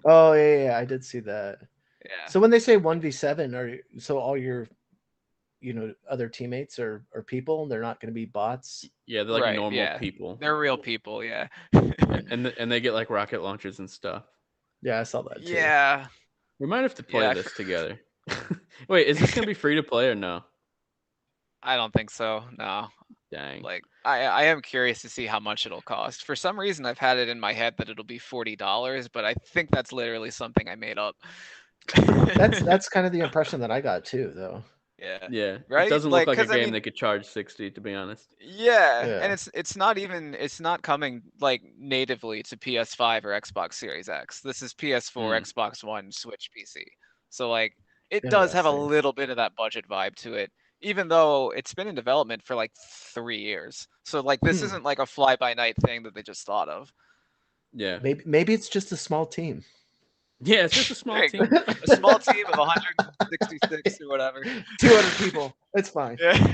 Oh yeah, I did see that. Yeah. So when they say 1v7, so all your other teammates are people, they're not going to be bots? Yeah, they're like Right, normal yeah. people. They're real people, yeah. And they get like rocket launchers and stuff. Yeah, I saw that too. Yeah. We might have to play Yeah, this together. Wait, is this gonna be free to play or no? I don't think so. No. Dang. Like I am curious to see how much it'll cost. For some reason I've had it in my head that it'll be $40, but I think that's literally something I made up. That's kind of the impression that I got too, though. Yeah. Yeah. It Right? doesn't look Like, like a 'cause I game mean, they could charge 60, to be honest. yeah, Yeah. and it's not coming like natively to PS5 or Xbox Series X. This is PS4, Xbox One, Switch, PC. So like it does have a Interesting. little bit of that budget vibe to it, even though it's been in development for like 3 years. So like this isn't like a fly by night thing that they just thought of. Yeah. Maybe it's just a small team. Yeah, it's just a small There you team. go. A small team of 166 or whatever. 200 people. It's fine. Yeah.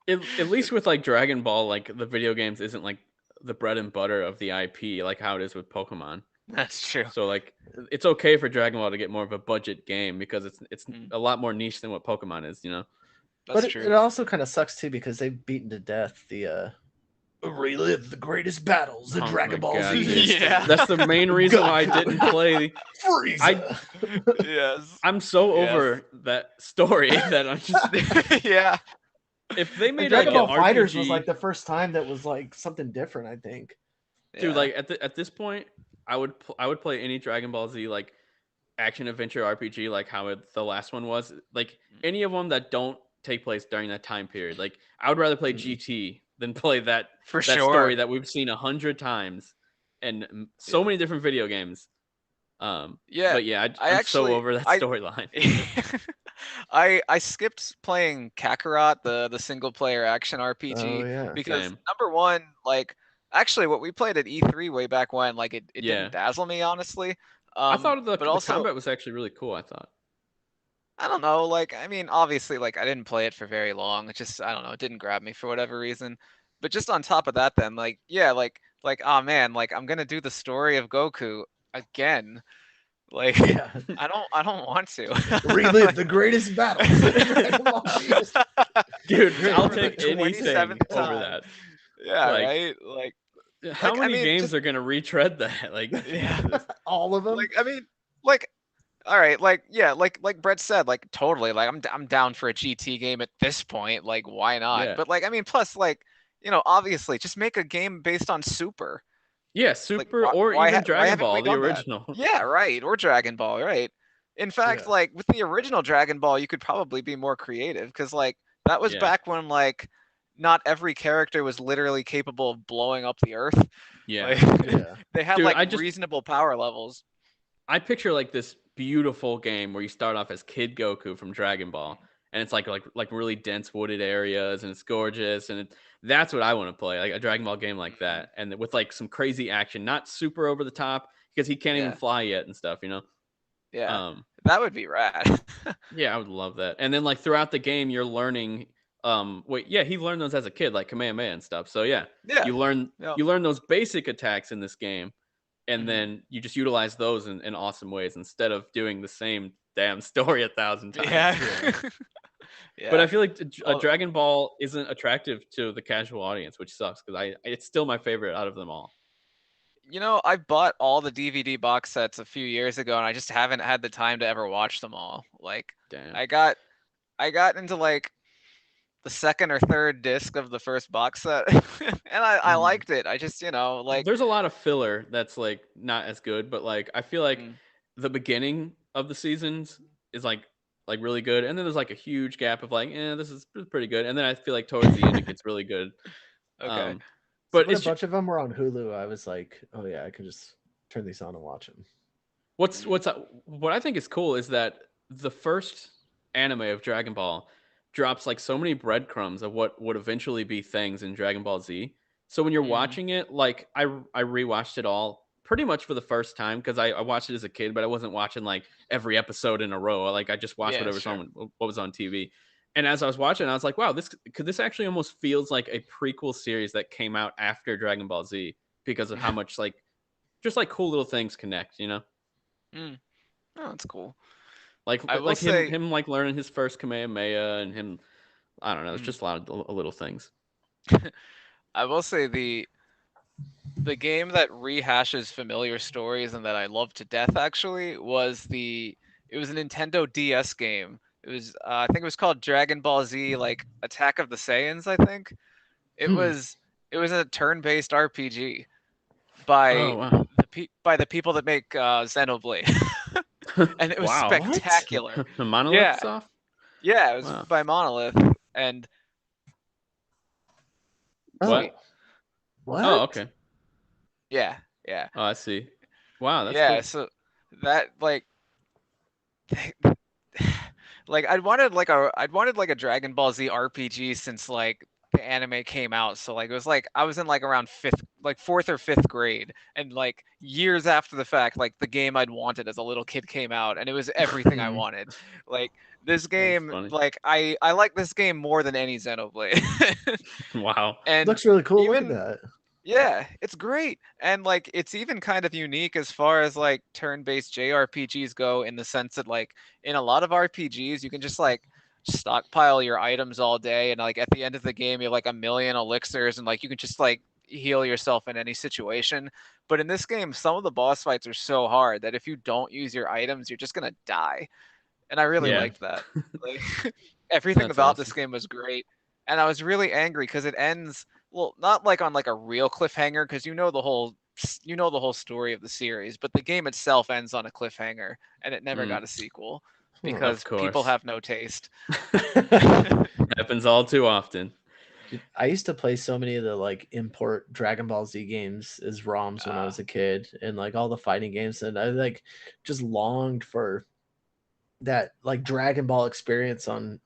At least with like Dragon Ball, like the video games isn't like the bread and butter of the IP, like how it is with Pokemon. That's true. So like it's okay for Dragon Ball to get more of a budget game because it's a lot more niche than what Pokemon is, you know. That's But true. it also kind of sucks too, because they've beaten to death the relive the greatest battles in Oh Dragon my Ball God, Z dude. history. Yeah. That's the main reason why I didn't play. Frieza. Yes. I'm so Yes. over that story that I'm just Yeah. if they And made like Dragon an Ball Fighters was RPG, like the first time that was like something different, I think. dude, Yeah. like at this point, I would play any Dragon Ball Z like action adventure RPG like how the last one was. Like any of them that don't take place during that time period. Like I would rather play GT than play that For that sure. story that we've seen 100 times and so many different video games. Yeah. But yeah, I I'm actually so over that storyline. I skipped playing Kakarot, the single player action RPG, Oh yeah. because Same. number one, like actually, what we played at E3 way back when, like it Yeah. didn't dazzle me, honestly. I thought the But also, combat was actually really cool. I thought. I don't know, like, I mean, obviously, like, I didn't play it for very long. It just, I don't know, it didn't grab me for whatever reason. But just on top of that, then, like, yeah, oh man, like, I'm gonna do the story of Goku again. Like, Yeah. I don't want to. Relive the greatest battles in Dragon Ball Z. Dude, I'll For the take anything 27th over time. that. Yeah, Like, right. Like, how many I mean, games just are gonna retread that? Like, yeah, All of them. like, I mean, like, all right, like, yeah, like Brett said, like, totally, like, I'm down for a GT game at this point. Like, why not? yeah, But like, I mean, plus, like, you know, obviously, just make a game based on Super. yeah, Like, Super or even why Dragon haven't we Ball, the done that? original. Yeah, right. Or Dragon Ball, right? In fact, Yeah. like with the original Dragon Ball, you could probably be more creative because like that was Yeah. back when like not every character was literally capable of blowing up the earth. Yeah, Like, Yeah. they had dude, like reasonable power levels. I picture like this beautiful game where you start off as Kid Goku from Dragon Ball, and it's like really dense wooded areas, and it's gorgeous, and that's what I want to play, like a Dragon Ball game like that, and with like some crazy action, not super over the top because he can't even Yeah. fly yet and stuff, you know. Yeah, Um, that would be rad. yeah, I would love that. And then like throughout the game, you're learning. Wait, yeah, he learned those as a kid, like Kamehameha and stuff. So yeah, Yeah. you learn Yeah. you learn those basic attacks in this game, and Mhm. then you just utilize those in awesome ways instead of doing the same damn story 1,000 times. Yeah. But Yeah. I feel like Oh, Dragon Ball isn't attractive to the casual audience, which sucks because it's still my favorite out of them all. you know, I bought all the DVD box sets a few years ago, and I just haven't had the time to ever watch them all. Like, Damn. I got into like the second or third disc of the first box set, and I liked it. I just, you know, like, There's a lot of filler that's like not as good, but like I feel like mm, the beginning of the seasons is like really good, and then there's like a huge gap of like, this is pretty good, and then I feel like towards the end it gets really good. okay. So But when a it's bunch of them were on Hulu, I was like, oh yeah, I could just turn these on and watch them. what I think is cool is that the first anime of Dragon Ball drops like so many breadcrumbs of what would eventually be things in Dragon Ball Z. So when you're Mm, watching it, like I rewatched it all pretty much for the first time because I watched it as a kid, but I wasn't watching like every episode in a row. Like I just watched yeah, whatever's sure. on what was on TV. And as I was watching, I was like, wow, this actually almost feels like a prequel series that came out after Dragon Ball Z because of how much like just like cool little things connect, you know? Mm. Oh, that's cool. Like I will like say, him like learning his first Kamehameha and him I don't know, it's mm, just a lot of little things. I will say the game that rehashes familiar stories and that I love to death actually was it was a Nintendo DS game. It was I think it was called Dragon Ball Z like Attack of the Saiyans, I think. It Hmm. was a turn-based RPG Oh by wow. by the people that make Xenoblade. And it was Wow. spectacular. Monolith Yeah. Soft? Yeah, it was Wow. by Monolith and Oh, What? what? Oh, okay. yeah, yeah. Oh, I see. Wow, that's Yeah, cool. so that like like I'd wanted like a Dragon Ball Z RPG since like the anime came out. So like it was like I was in like around fourth or fifth grade, and like years after the fact, like the game I'd wanted as a little kid came out, and it was everything I Hmm. wanted. Like this That's game, funny. like I like this game more than any Xenoblade. Wow. And Looks really cool. Look at even that. yeah, it's great. And like it's even kind of unique as far as like turn-based JRPGs go in the sense that like in a lot of RPGs you can just like stockpile your items all day and like at the end of the game you have like a million elixirs and like you can just like heal yourself in any situation. But in this game some of the boss fights are so hard that if you don't use your items you're just going to die. And I really Yeah. liked that. Like everything That's about this awesome. game was great. And I was really angry because it ends well, not like on like a real cliffhanger because you know the whole story of the series, but the game itself ends on a cliffhanger and it never Mm, got a sequel of because people course. have no taste. Happens all too often. Dude, I used to play so many of the like import Dragon Ball Z games as ROMs when I was a kid, and like all the fighting games, and I like just longed for that like Dragon Ball experience on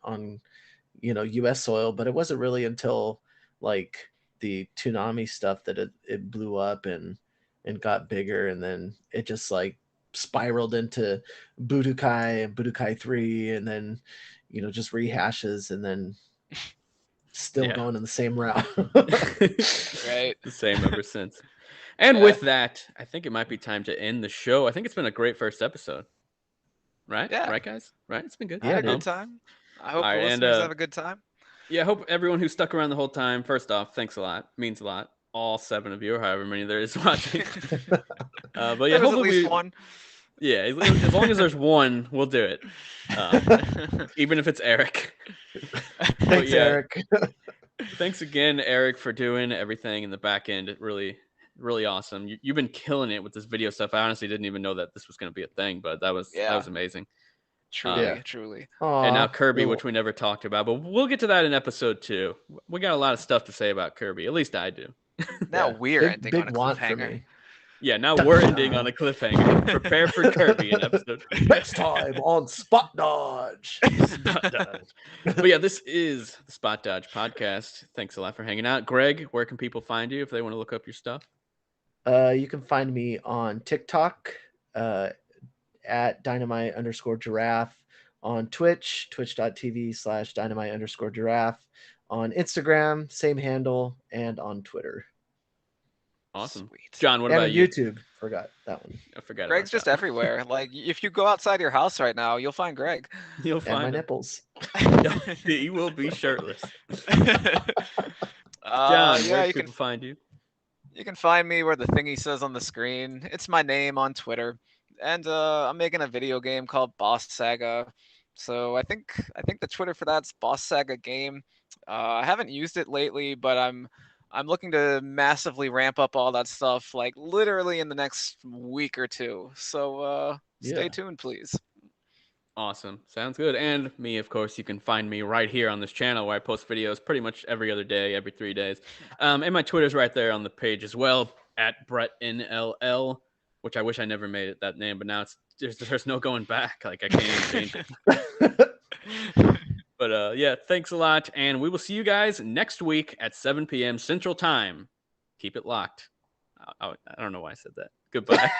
US soil. But it wasn't really until like the Toonami stuff that it blew up and got bigger, and then it just like spiraled into Budokai and Budokai 3, and then just rehashes, and then still going in the same route. Right. The same ever since. And with that, I think it might be time to end the show. I think it's been a great first episode. Right? Yeah. Right, guys? Right? It's been good. I had a good time. I hope the listeners have a good time. Yeah, I hope everyone who stuck around the whole time, first off, thanks a lot. Means a lot. All 7 of you, or however many there is watching. But yeah, there was at least one. Yeah, as long as there's one, we'll do it. Even if it's Eric. Thanks, Eric. Thanks again, Eric, for doing everything in the back end. It really, really awesome. You've been killing it with this video stuff. I honestly didn't even know that this was going to be a thing, but that was amazing. Truly. And now Kirby, which we never talked about, but we'll get to that in episode 2. We got a lot of stuff to say about Kirby. At least I do. Now we're ending on a cliffhanger. Yeah, now we're ending on a cliffhanger. Prepare for Kirby in episode 2. Next time on Spot Dodge. But yeah, this is the Spot Dodge podcast. Thanks a lot for hanging out. Greg, where can people find you if they want to look up your stuff? You can find me on TikTok at dynamite_giraffe, on Twitch, twitch.tv/dynamite_giraffe, on Instagram, same handle, and on Twitter. Awesome. Sweet. John, what about you? YouTube. Forgot that one. I forgot. Greg's just everywhere. Like, if you go outside your house right now, you'll find Greg. You'll find my nipples. He will be shirtless. John, where can people find you? You can find me where the thingy says on the screen. It's my name on Twitter. And I'm making a video game called Boss Saga. So I think the Twitter for that's Boss Saga Game. I haven't used it lately, but I'm looking to massively ramp up all that stuff, like literally in the next week or 2. So stay tuned, please. Awesome. Sounds good. And me, of course, you can find me right here on this channel where I post videos pretty much every other day, every 3 days. And my Twitter's right there on the page as well, at BrettNLL, which I wish I never made it that name, but now there's no going back. Like, I can't even change it. But yeah, thanks a lot. And we will see you guys next week at 7 p.m. Central Time. Keep it locked. I don't know why I said that. Goodbye.